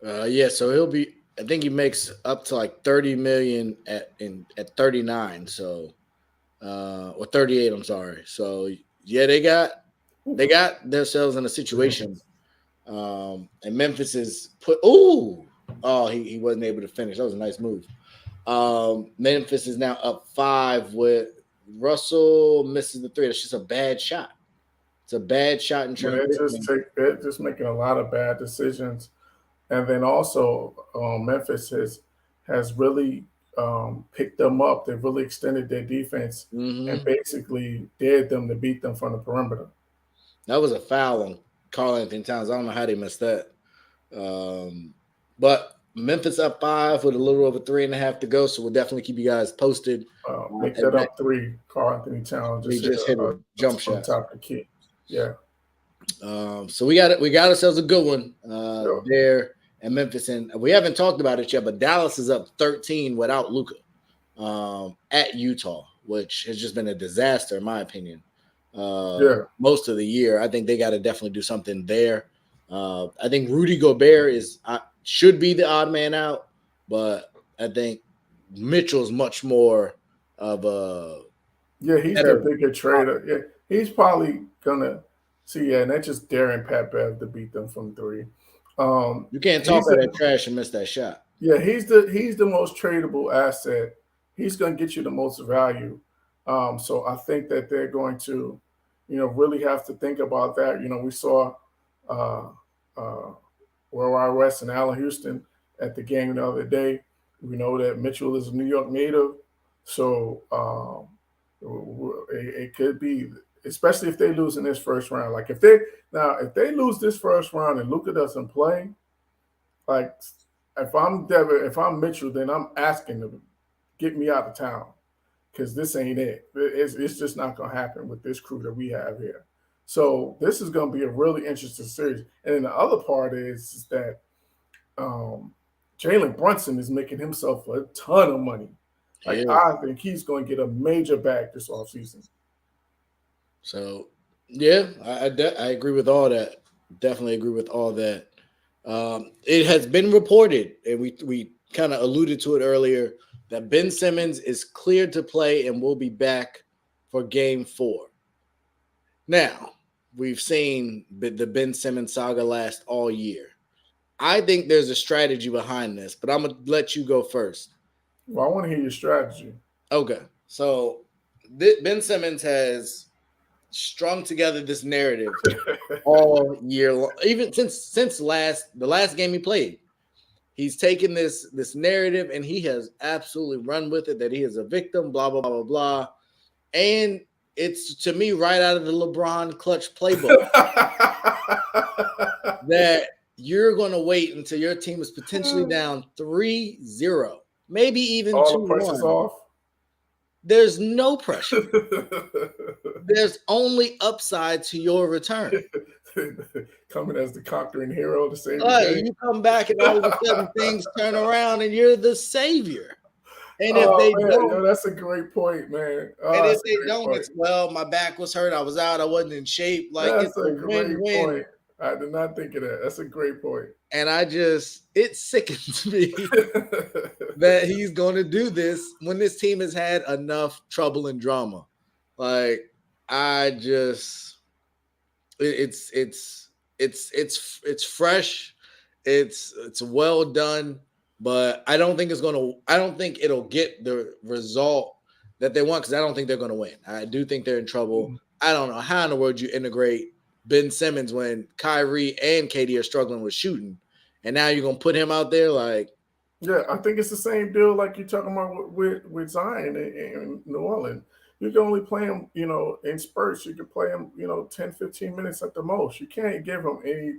Yeah, so he'll be, I think he makes up to like 30 million at 39, so or 38, I'm sorry. So yeah, they got themselves in a situation. And Memphis is he wasn't able to finish. That was a nice move. Memphis is now up 5 with Russell misses the 3. That's just a bad shot. It's a bad shot in transition. They're just making a lot of bad decisions. And then also Memphis has really picked them up. They've really extended their defense and basically dared them to beat them from the perimeter. That was a foul on Karl Anthony Towns. I don't know how they missed that. But Memphis up 5 with a little over 3.5 to go. So we'll definitely keep you guys posted. Make that up 3. Karl Anthony Towns just hit a jump shot on top of the key. Yeah. So we got ourselves a good one there in Memphis, and we haven't talked about it yet, but Dallas is up 13 without Luka at Utah, which has just been a disaster in my opinion. Most of the year, I think they got to definitely do something there. I think Rudy Gobert should be the odd man out, but I think Mitchell's much more of a he's the bigger trader. Yeah, he's probably gonna see. Yeah, and that's just daring Pat Bev to beat them from 3. You can't talk about that trash and miss that shot. Yeah, he's the most tradable asset. He's going to get you the most value. So I think that they're going to, really have to think about that. We saw Worldwide West and Allen Houston at the game the other day. We know that Mitchell is a New York native, so it could be, especially if they lose in this first round. Like if they lose this first round and Luka doesn't play, like if I'm Mitchell, then I'm asking them, get me out of town, because this ain't it. It's just not going to happen with this crew that we have here. So this is going to be a really interesting series. And then the other part is that um, Jalen Brunson is making himself a ton of money. Like, Yeah. I think he's going to get a major bag this offseason. So, yeah, I agree with all that. Definitely agree with all that. It has been reported, and we kind of alluded to it earlier, that Ben Simmons is cleared to play and will be back for Game 4. Now, we've seen the Ben Simmons saga last all year. I think there's a strategy behind this, but I'm going to let you go first. Well, I want to hear your strategy. Okay. So, Ben Simmons has strung together this narrative all year long, even since the last game he played. He's taken this narrative and he has absolutely run with it, that he is a victim, blah, blah, blah, blah, blah. And it's, to me, right out of the LeBron clutch playbook that you're going to wait until your team is potentially down 3-0, maybe even 2-1. All the pressure's off. There's no pressure. There's only upside to your return. Coming as the conquering hero to save the day. You come back and all of a sudden things turn around and you're the savior. And if they don't, that's a great point, man. and if they don't, it's, well, my back was hurt, I was out, I wasn't in shape. Like, that's it's a great win-win. point. I did not think of that. That's a great point. And it sickens me that he's going to do this when this team has had enough trouble and drama. Like, it's fresh, it's well done, but I don't think it'll get the result that they want, because I don't think they're going to win. I do think they're in trouble. I don't know how in the world you integrate Ben Simmons when Kyrie and KD are struggling with shooting, and now you're going to put him out there. Like, yeah, I think it's the same deal like you're talking about with Zion in New Orleans. You can only play him, in spurts. You can play him, 10, 15 minutes at the most. You can't give him any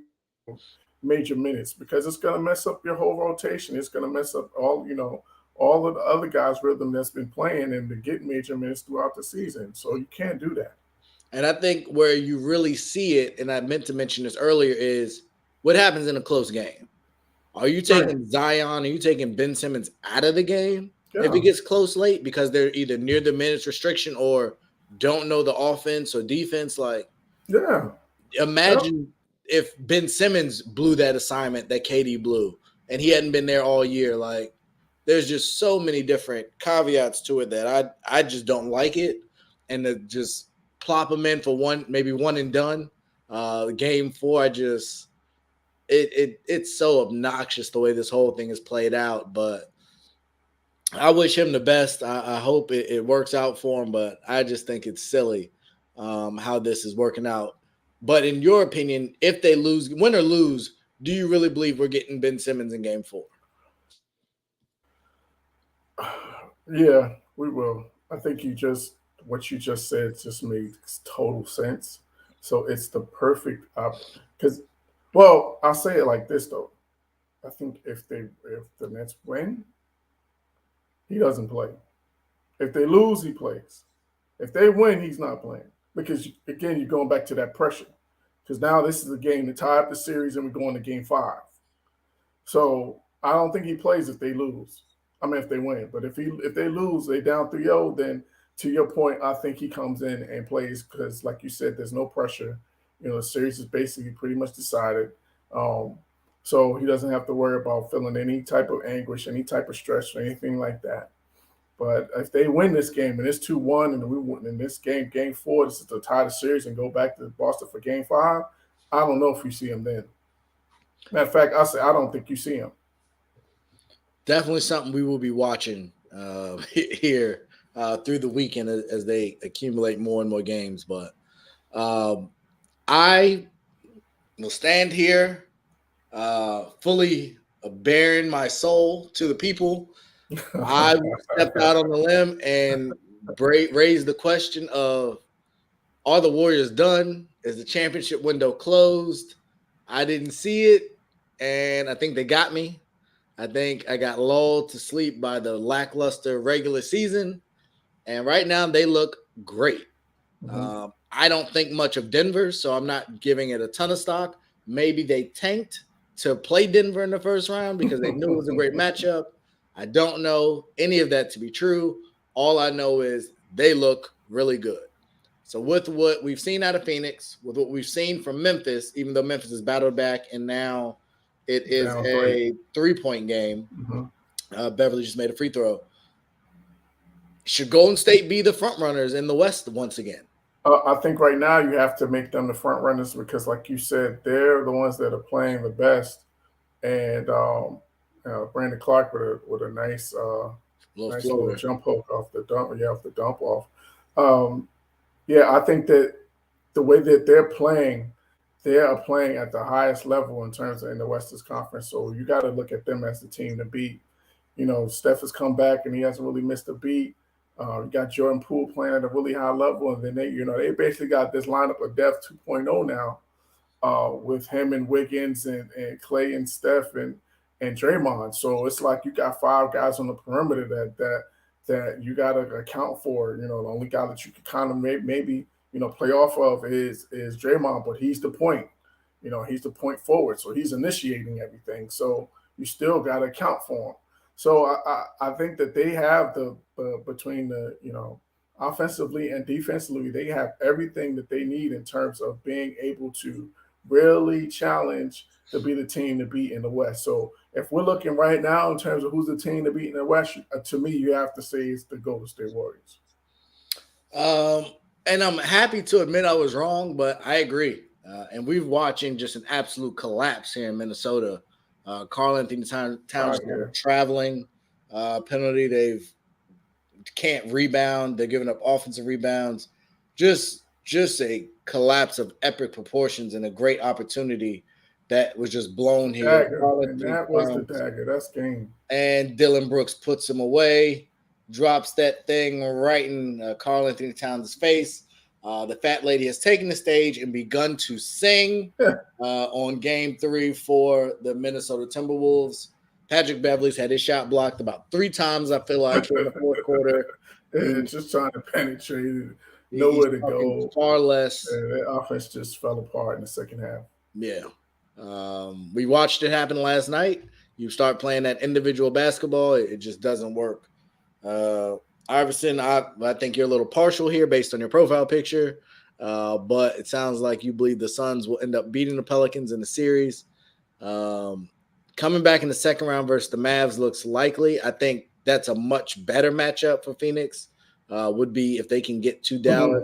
major minutes, because it's going to mess up your whole rotation. It's going to mess up all of the other guys' rhythm that's been playing and to get major minutes throughout the season. So you can't do that. And I think where you really see it, and I meant to mention this earlier, is what happens in a close game. Are you taking Zion? Are you taking Ben Simmons out of the game if it gets close late, because they're either near the minutes restriction or don't know the offense or defense? Like, imagine if Ben Simmons blew that assignment that KD blew and he hadn't been there all year. Like, there's just so many different caveats to it that I just don't like it. And to just plop them in for maybe one and done. Game 4, it's so obnoxious the way this whole thing is played out. But I wish him the best. I hope it works out for him, but I just think it's silly how this is working out. But in your opinion, if they win or lose, do you really believe we're getting Ben Simmons in Game 4? Yeah, we will. I think what you just said just made total sense. So it's the perfect because, I'll say it like this though. I think if the Nets win, he doesn't play. If they lose, he plays. If they win, he's not playing, because again, you're going back to that pressure, because now this is a game to tie up the series and we're going to Game 5. So I don't think he plays if they lose. I mean, if they win, but if they lose, they down 3-0, then to your point, I think he comes in and plays, because, like you said, there's no pressure. The series is basically pretty much decided. So he doesn't have to worry about feeling any type of anguish, any type of stress, or anything like that. But if they win this game and it's 2-1, and we win in this game, Game 4, this is to tie the series and go back to Boston for Game 5, I don't know if you see him then. Matter of fact, I don't think you see him. Definitely something we will be watching here through the weekend as they accumulate more and more games. But I will stand here fully bearing my soul to the people. I will step out on the limb and raise the question of, are the Warriors done? Is the championship window closed? I didn't see it, and I think they got me. I think I got lulled to sleep by the lackluster regular season, and right now they look great. Mhm. I don't think much of Denver, so I'm not giving it a ton of stock. Maybe they tanked to play Denver in the first round because they knew it was a great matchup. I don't know any of that to be true. All I know is they look really good. So with what we've seen out of Phoenix, with what we've seen from Memphis, even though Memphis has battled back and now it is Down 3. a 3-point game. Mhm. Beverly just made a free throw. Should Golden State be the front runners in the West once again? I think right now you have to make them the front runners because, like you said, they're the ones that are playing the best. And Brandon Clark with a Little nice little floater. jump hook off the dump. Yeah, off the dump off. Um, yeah, I think that the way that they're playing, they are playing at the highest level in terms of in the Western Conference. So you got to look at them as the team to beat. Steph has come back and he hasn't really missed a beat. You got Jordan Poole playing at a really high level, and then they basically got this lineup of depth 2.0 now with him and Wiggins and Clay and Steph and Draymond. So it's like you got 5 guys on the perimeter that you got to account for. The only guy that you can kind of maybe play off of is Draymond, but he's the point. He's the point forward, so he's initiating everything. So you still got to account for him. So I think that they have the between the offensively and defensively, they have everything that they need in terms of being able to really challenge to be the team to beat in the West. So if we're looking right now in terms of who's the team to beat in the West, to me, you have to say it's the Golden State Warriors. Um, and I'm happy to admit I was wrong, but I agree. And we're watching just an absolute collapse here in Minnesota. Karl Anthony Towns Right got a here. traveling penalty. They've can't rebound. They're giving up offensive rebounds. Just a collapse of epic proportions and a great opportunity that was just blown here. Dagger. Karl And Anthony that was the Towns dagger. That's game. and Dylan Brooks puts him away, drops that thing right in Karl Anthony Towns' face. The fat lady has taken the stage and begun to sing on game 3 for the Minnesota Timberwolves. Patrick Beverly's had his shot blocked about 3 times, I feel like, in the fourth quarter. Just trying to penetrate, He's nowhere to go. far less. That offense just fell apart in the second half. Yeah. We watched it happen last night. You start playing that individual basketball, it just doesn't work. Iverson, I think you're a little partial here based on your profile picture, but it sounds like you believe the Suns will end up beating the Pelicans in the series. Coming back in the second round versus the Mavs looks likely. I think that's a much better matchup for Phoenix, would be if they can get to Dallas.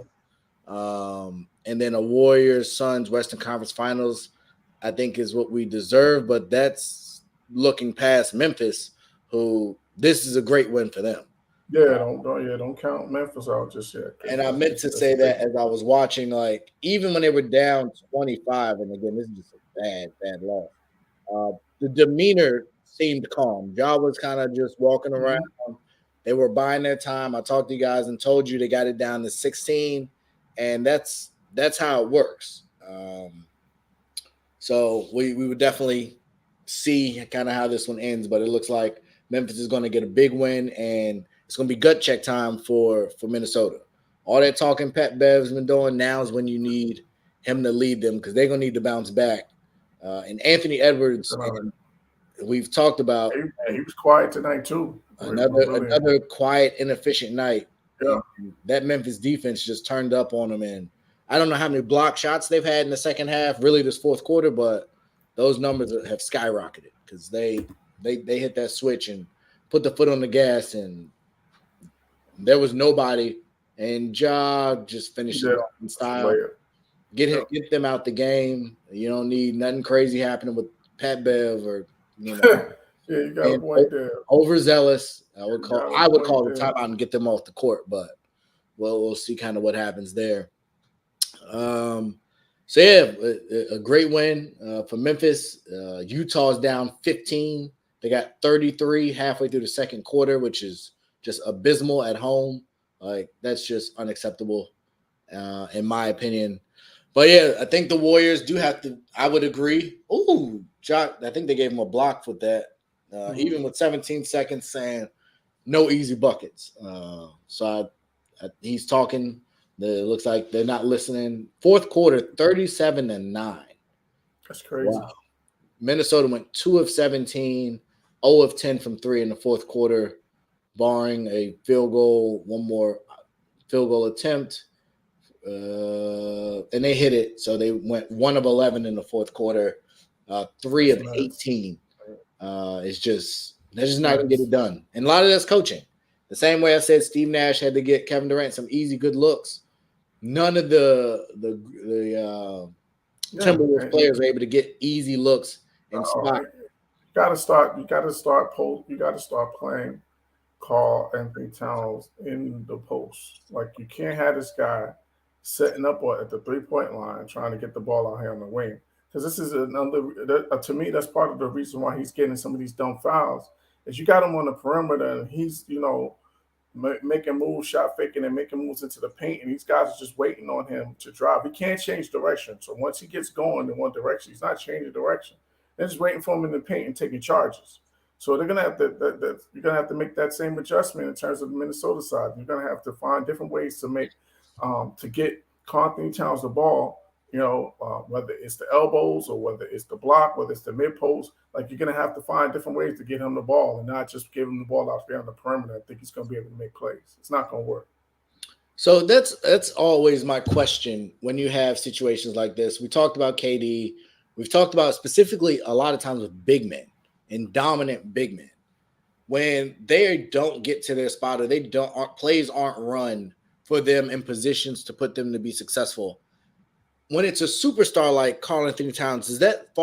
And then a Warriors-Suns Western Conference Finals, I think is what we deserve, but that's looking past Memphis, who this is a great win for them. Yeah, don't count Memphis out just yet. And I meant to say that as I was watching, like, even when they were down 25, and again, this is just a bad loss. The demeanor seemed calm. Ja was kind of just walking around. They were buying their time. I talked to you guys and told you they got it down to 16, and that's how it works. So we would definitely see kind of how this one ends, but it looks like Memphis is going to get a big win, and it's going to be gut check time for Minnesota. All that talking Pat Bev's been doing, now is when you need him to lead them because they're going to need to bounce back. And Anthony Edwards, and we've talked about. He was quiet tonight too. Another quiet, inefficient night. Yeah. That Memphis defense just turned up on them, and I don't know how many block shots they've had in the second half, really this fourth quarter, but those numbers have skyrocketed because they hit that switch and put the foot on the gas, and there was nobody, and Ja just finished it in style. Get them out the game. You don't need nothing crazy happening with Pat Bev or yeah, you got a point there. Overzealous. I would call the timeout and get them off the court, but we'll see kind of what happens there. So yeah, a great win for Memphis. Utah's down 15. They got 33 halfway through the second quarter, which is just abysmal at home. Like, that's just unacceptable, in my opinion. But yeah, I think the Warriors do have to. I would agree. Ooh, I think they gave him a block with that, even with 17 seconds, saying no easy buckets. So He's talking. It looks like they're not listening. Fourth quarter, 37-9. That's crazy. Wow. Minnesota went 2 of 17, 0 of 10 from 3 in the fourth quarter, barring a field goal, one more field goal attempt. And they hit it. So they went 1 of 11 in the fourth quarter, 3 of 18. It's just, they're just not going to get it done. And a lot of that's coaching. The same way I said Steve Nash had to get Kevin Durant some easy, good looks. None of the Timberwolves players are able to get easy looks and spot. You got to start playing Karl Anthony Towns in the post. Like, you can't have this guy setting up at the 3-point line trying to get the ball out here on the wing. Because this is to me, that's part of the reason why he's getting some of these dumb fouls. Is you got him on the perimeter and he's, making moves, shot faking, and making moves into the paint, and these guys are just waiting on him to drive. He can't change direction. So once he gets going in one direction, he's not changing direction. They're just waiting for him in the paint and taking charges. So they're gonna have to you're gonna have to make that same adjustment in terms of the Minnesota side. You're gonna have to find different ways to make to get Karl Anthony Towns the ball. Whether it's the elbows or whether it's the block, whether it's the mid post, like, you're going to have to find different ways to get him the ball and not just give him the ball out there on the perimeter. I think he's going to be able to make plays. It's not going to work. So that's always my question when you have situations like this. We talked about KD. We've talked about specifically a lot of times with big men and dominant big men. When they don't get to their spot or plays aren't run for them in positions to put them to be successful. When it's a superstar like Karl Anthony Towns, is that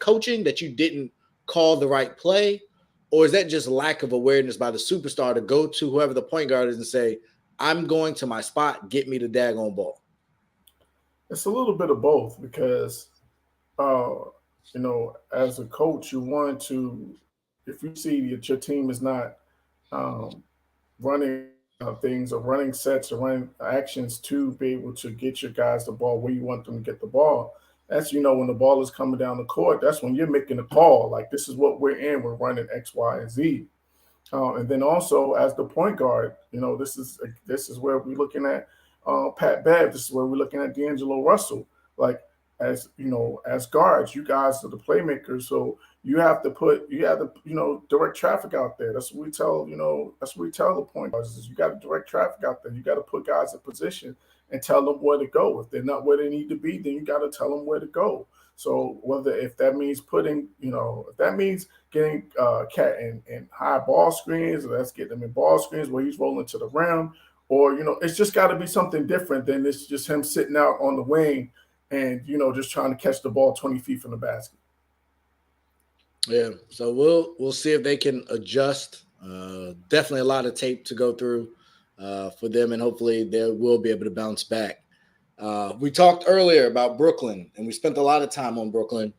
coaching that you didn't call the right play? Or is that just lack of awareness by the superstar to go to whoever the point guard is and say, I'm going to my spot, get me the daggone ball? It's a little bit of both because, as a coach, you want to, if you see that your team is not running things or running sets or running actions to be able to get your guys the ball where you want them to get the ball. That's, when the ball is coming down the court, that's when you're making a call. Like, this is what we're in. We're running X, Y, and Z. And then also as the point guard, this is where we're looking at Pat Bev. This is where we're looking at D'Angelo Russell. Like, as guards, you guys are the playmakers. So you have to direct traffic out there. That's what we tell the point guards is you got to direct traffic out there. You got to put guys in position and tell them where to go. If they're not where they need to be, then you got to tell them where to go. So if that means getting Cat in high ball screens, or that's getting them in ball screens where he's rolling to the rim, or it's just got to be something different than it's just him sitting out on the wing and just trying to catch the ball 20 feet from the basket. Yeah, so we'll see if they can adjust. Definitely a lot of tape to go through for them, and hopefully they will be able to bounce back. We talked earlier about Brooklyn, and we spent a lot of time on Brooklyn,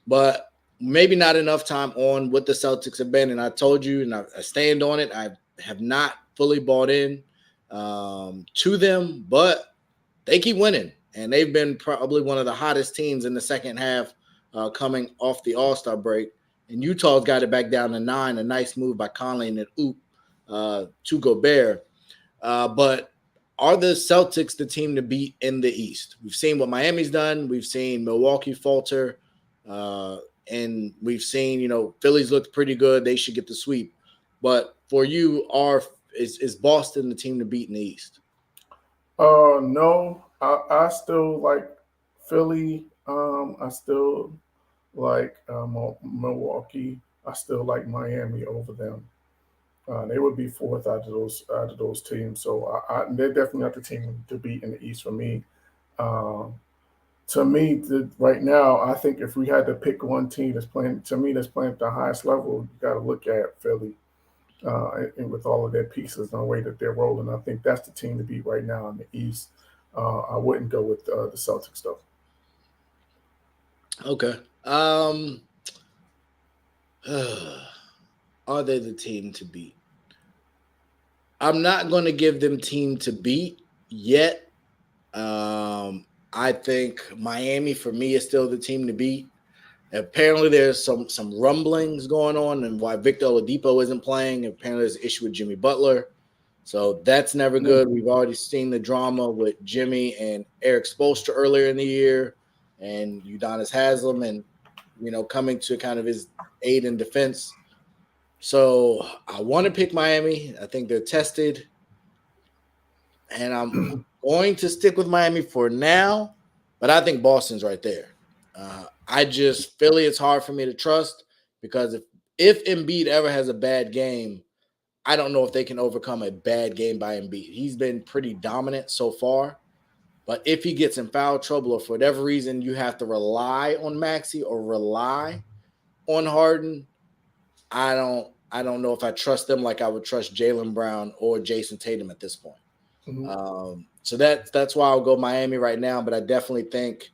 but maybe not enough time on what the Celtics have been. And I told you, and I stand on it, I have not fully bought in to them, but they keep winning, and they've been probably one of the hottest teams in the second half coming off the All-Star break. And Utah's got it back down to 9, a nice move by Conley and Oop to Gobert. But are the Celtics the team to beat in the East? We've seen what Miami's done. We've seen Milwaukee falter. And we've seen, Philly's looked pretty good. They should get the sweep. But for you, is Boston the team to beat in the East? No. I still like Philly. I still like Milwaukee. I still like Miami over them. They would be fourth out of those teams. So they're definitely not the team to beat in the East for me. To me, right now, I think if we had to pick one team that's playing at the highest level, you got to look at Philly, and with all of their pieces and the way that they're rolling. I think that's the team to beat right now in the East. I wouldn't go with the Celtics though. Okay. Are they the team to beat? I'm not going to give them team to beat yet. I think Miami, for me, is still the team to beat. Apparently, there's some rumblings going on and why Victor Oladipo isn't playing. Apparently, there's an issue with Jimmy Butler. So that's never good. We've already seen the drama with Jimmy and Eric Spoelstra earlier in the year, and Udonis Haslem, and coming to kind of his aid in defense. So I want to pick Miami. I think they're tested, and I'm going to stick with Miami for now. But I think Boston's right there. Philly, it's hard for me to trust because if Embiid ever has a bad game, I don't know if they can overcome a bad game by Embiid. He's been pretty dominant so far, but if he gets in foul trouble or for whatever reason you have to rely on Maxey or rely on Harden, I don't know if I trust them like I would trust Jaylen Brown or Jason Tatum at this point. So that's why I'll go Miami right now, but I definitely think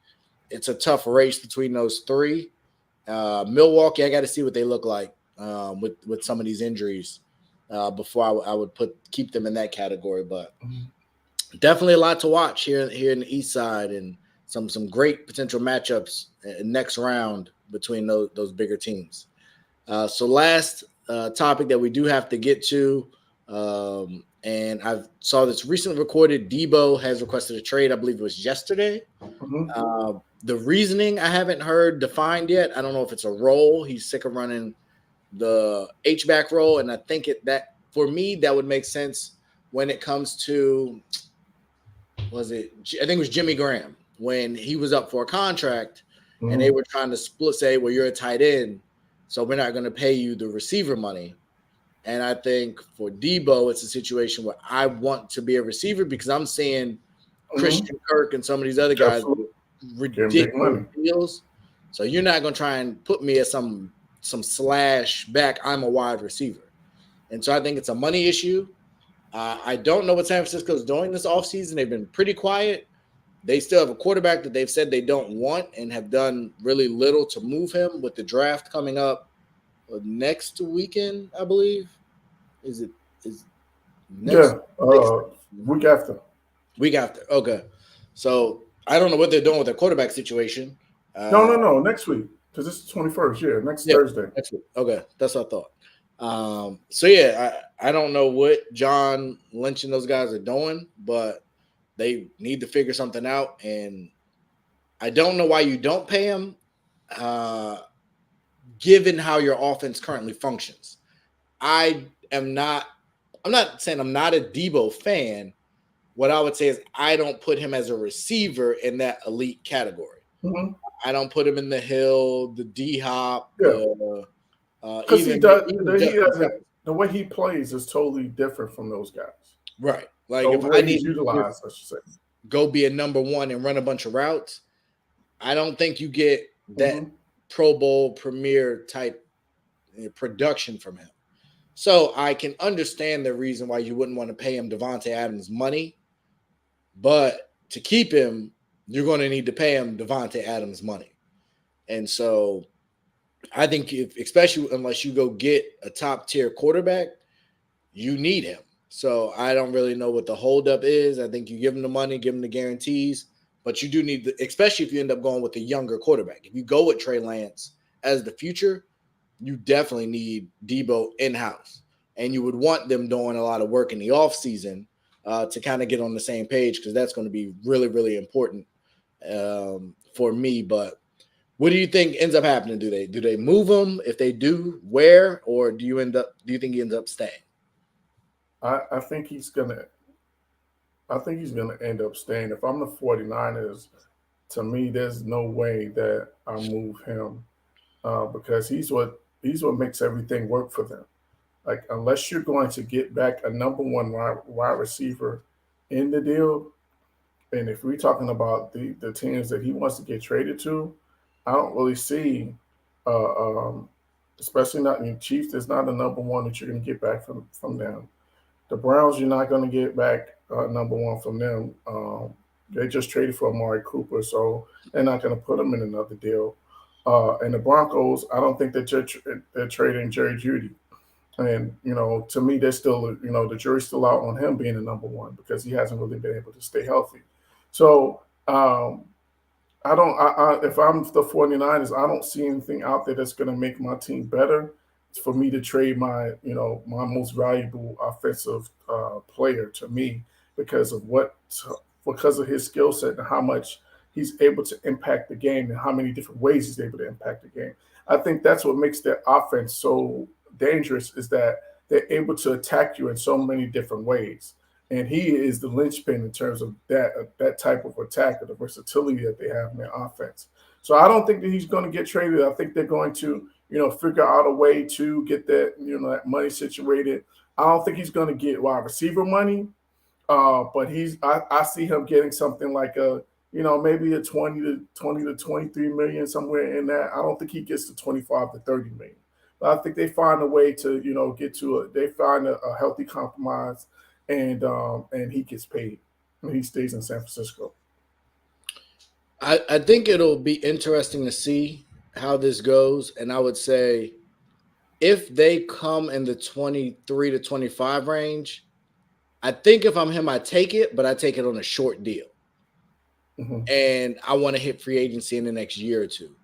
it's a tough race between those three. Milwaukee, I got to see what they look like with some of these injuries before I would keep them in that category. But definitely a lot to watch here in the East Side, and some great potential matchups next round between those bigger teams. So last topic that we do have to get to, and I saw this recently recorded. Debo has requested a trade. I believe it was yesterday. The reasoning I haven't heard defined yet. I don't know if it's a role. He's sick of running the H-back role, and I think that for me that would make sense when it comes to I think it was Jimmy Graham when he was up for a contract and they were trying to say, well, you're a tight end, so we're not going to pay you the receiver money. And I think for Debo, it's a situation where I want to be a receiver because I'm seeing Christian Kirk and some of these other guys with ridiculous deals. So you're not going to try and put me as some slash back. I'm a wide receiver. And so I think it's a money issue. I don't know what San Francisco is doing this offseason. They've been pretty quiet. They still have a quarterback that they've said they don't want and have done really little to move him with the draft coming up next weekend, I believe. Is next week after. Week after. Okay. So I don't know what they're doing with their quarterback situation. No. Next week. Because it's the 21st. Yeah, next Thursday. Next week. Okay. That's what I thought. So yeah, I don't know what John Lynch and those guys are doing, but they need to figure something out. And I don't know why you don't pay him, given how your offense currently functions. I'm not saying I'm not a Debo fan. What I would say is I don't put him as a receiver in that elite category. I don't put him in the Hill, the D-Hop. Because the way he plays is totally different from those guys. Right. Like so if I need utilized, I should say, go be a number one and run a bunch of routes, I don't think you get that Pro Bowl premier type production from him. So I can understand the reason why you wouldn't want to pay him Devontae Adams money, but to keep him, you're going to need to pay him Devontae Adams money. And so I think especially unless you go get a top tier quarterback, you need him. So I don't really know what the holdup is. I think you give him the money, give him the guarantees, but you do need especially if you end up going with a younger quarterback. If you go with Trey Lance as the future, you definitely need Debo in-house. And you would want them doing a lot of work in the offseason to kind of get on the same page because that's going to be really, really important for me. But what do you think ends up happening? Do they move him? If they do, where? Or do you think he ends up staying? I think he's gonna end up staying. If I'm the 49ers, to me, there's no way that I move him because he's what makes everything work for them. Like unless you're going to get back a number one wide receiver in the deal, and if we're talking about the teams that he wants to get traded to, I don't really see, especially not in the Chiefs. There's not a number one that you're going to get back from them. The Browns, you're not going to get back number one from them. They just traded for Amari Cooper, so they're not going to put him in another deal. And the Broncos, I don't think that they're trading Jerry Jeudy. And, to me, they're still, the jury's still out on him being the number one because he hasn't really been able to stay healthy. So if I'm the 49ers, I don't see anything out there that's going to make my team better. for me to trade my my most valuable offensive player to me because of because of his skill set and how much he's able to impact the game and how many different ways he's able to impact the game. I think that's what makes their offense so dangerous is that they're able to attack you in so many different ways. And he is the linchpin in terms of that type of attack or the versatility that they have in their offense. So I don't think that he's going to get traded. I think they're going to, figure out a way to get that money situated. I don't think he's going to get wide receiver money, but I see him getting something like maybe a 20 to 23 million somewhere in that. I don't think he gets to 25 to 30 million. But I think they find a way to, they find a healthy compromise and he gets paid when he stays in San Francisco. I think it'll be interesting to see how this goes. And I would say if they come in the 23 to 25 range, I think if I'm him, I take it, but I take it on a short deal. Mm-hmm. And I want to hit free agency in the next year or two.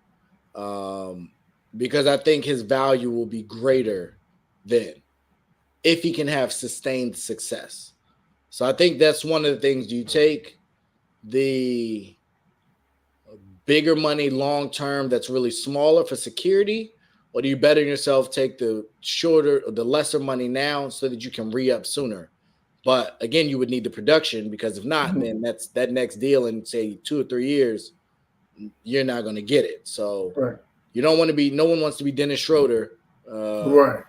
Because I think his value will be greater then if he can have sustained success. So I think that's one of the things. Do you take the bigger money long term that's really smaller for security, or do you better yourself take the shorter or the lesser money now so that you can re-up sooner? But again, you would need the production because if not, then that's that next deal in say 2 or 3 years, you're not going to get it. So you don't want to be. No one wants to be Dennis Schroeder. Right.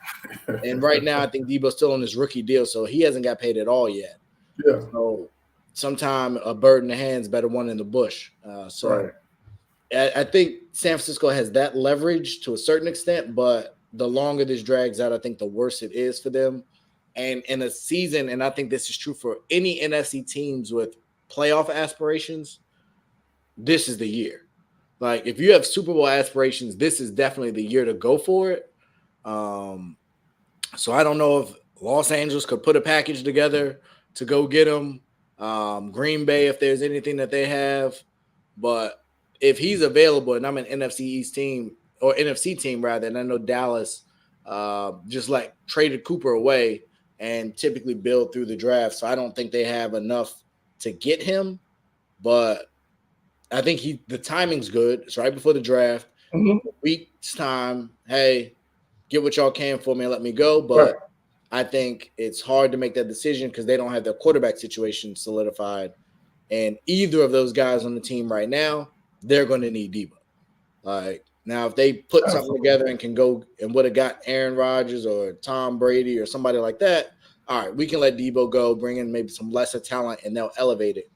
And right now, I think Debo's still on his rookie deal, so he hasn't got paid at all yet. Yeah. So sometime a bird in the hand's better one in the bush. I think San Francisco has that leverage to a certain extent, but the longer this drags out, I think the worse it is for them. And in a season, and I think this is true for any NFC teams with playoff aspirations, this is the year. Like, if you have Super Bowl aspirations, this is definitely the year to go for it. So I don't know if Los Angeles could put a package together to go get him. Green Bay, if there's anything that they have. But if he's available, and I'm an NFC East team, or NFC team rather, and I know Dallas just like traded Cooper away and typically build through the draft. So I don't think they have enough to get him. But I think the timing's good. It's right before the draft. Mm-hmm. Week's time, hey, get what y'all can for me and let me go. But I think it's hard to make that decision because they don't have their quarterback situation solidified. And either of those guys on the team right now, they're going to need Debo. Like, now, if they put something together and can go and would have got Aaron Rodgers or Tom Brady or somebody like that, all right, we can let Debo go, bring in maybe some lesser talent, and they'll elevate it.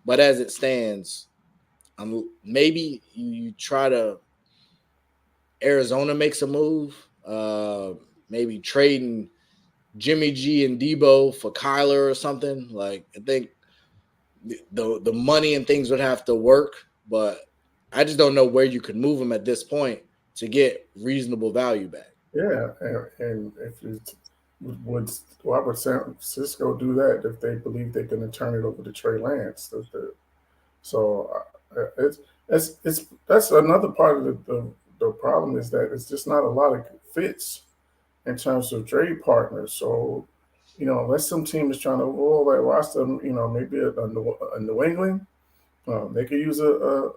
But as it stands, maybe you try to Arizona makes a move, maybe trading Jimmy G and Debo for Kyler or something. Like, I think the money and things would have to work, but I just don't know where you could move them at this point to get reasonable value back. Yeah, and if why would San Francisco do that if they believe they're going to turn it over to Trey Lance? So that's another part of the problem is that it's just not a lot of fits in terms of trade partners. So, unless some team is trying to roll that roster, maybe a New England. They could use a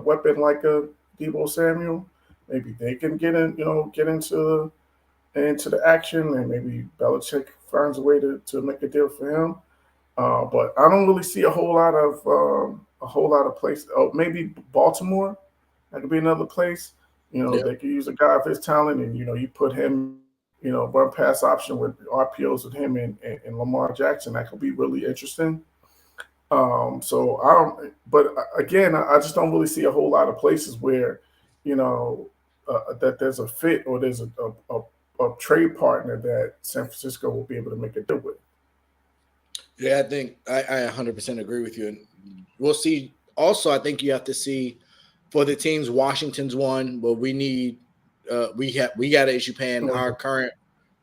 weapon like a Debo Samuel. Maybe they can get into the action, and maybe Belichick finds a way to make a deal for him. But I don't really see a whole lot of place. Oh, maybe Baltimore. That could be another place. They could use a guy of his talent, and you put him, run pass option with RPOs with him and Lamar Jackson. That could be really interesting. But again, I just don't really see a whole lot of places where, that there's a fit or there's a trade partner that San Francisco will be able to make a deal with. Yeah, I think I 100% agree with you. And we'll see. Also, I think you have to see for the teams, Washington's one, but we need, we got to issue paying our current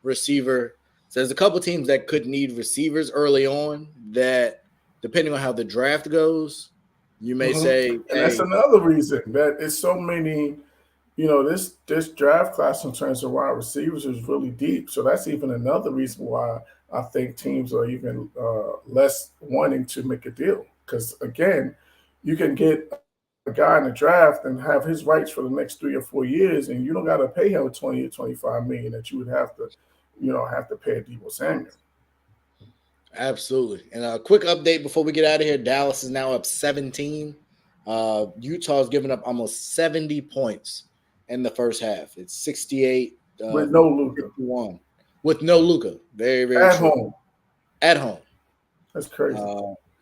receiver. So there's a couple teams that could need receivers early on that, depending on how the draft goes, you may say, and that's another reason that it's so many, this draft class in terms of wide receivers is really deep. So that's even another reason why I think teams are even less wanting to make a deal. Because again, you can get a guy in the draft and have his rights for the next 3 or 4 years, and you don't got to pay him 20 or 25 million that you would have to, pay a Deebo Samuel. Absolutely. And a quick update before we get out of here: Dallas is now up 17. Utah's given up almost 70 points in the first half. It's 68 with no Luka. 51. With no Luka. Very, very at true. home. At home. That's crazy.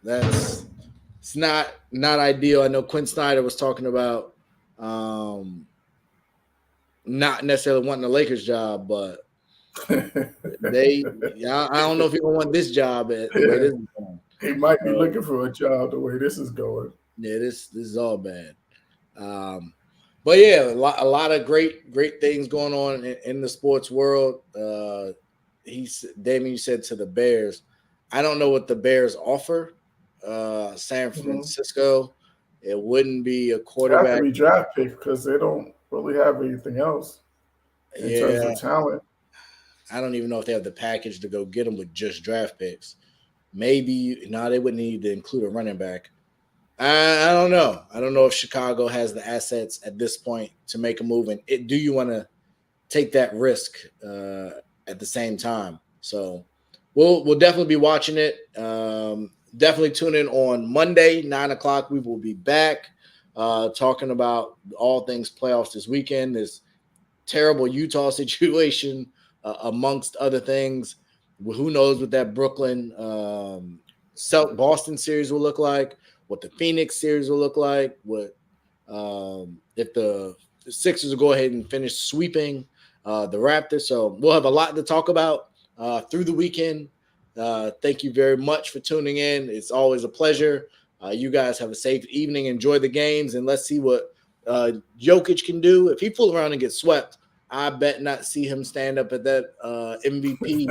It's not ideal. I know Quinn Snyder was talking about not necessarily wanting the Lakers job, but I don't know if he don't want this job at the way this is going. He might be looking for a job the way this is going. Yeah, this is all bad. But yeah, a lot of great things going on in the sports world. Damon, you said to the Bears. I don't know what the Bears offer. San Francisco, it wouldn't be a quarterback. It have to be draft pick because they don't really have anything else in terms of talent. I don't even know if they have the package to go get them with just draft picks. Maybe they wouldn't need to include a running back. I don't know. I don't know if Chicago has the assets at this point to make a move. And do you want to take that risk at the same time? So we'll definitely be watching it. Definitely tune in on Monday, 9:00. We will be back talking about all things playoffs this weekend. This terrible Utah situation, amongst other things. Who knows what that Brooklyn Boston series will look like, what the Phoenix series will look like, what if the Sixers will go ahead and finish sweeping the Raptors. So we'll have a lot to talk about through the weekend. Thank you very much for tuning in. It's always a pleasure. You guys have a safe evening. Enjoy the games, and let's see what Jokic can do. If he fool around and gets swept, I bet not see him stand up at that MVP.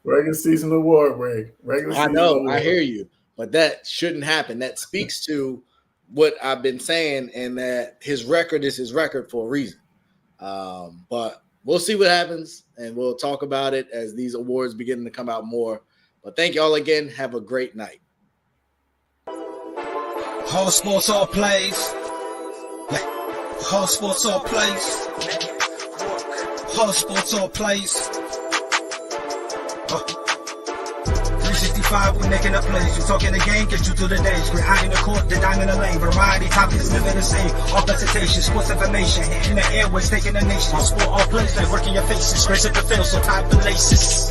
Regular season award, Ray. I know. I hear you. But that shouldn't happen. That speaks to what I've been saying, and that his record is his record for a reason. But we'll see what happens, and we'll talk about it as these awards begin to come out more. But thank you all again. Have a great night. Whole sports, all plays. Whole sports, all plays. Whole sports, all plays. 365, we making up plays. You talking the game, get you through the days. We're high in the court, the dime in the lane. Variety topics, living the same. All presentation, sports information. Hitting the airways, taking the nation. All sport, all plays, like working your faces. Grace at the field, so tie the laces.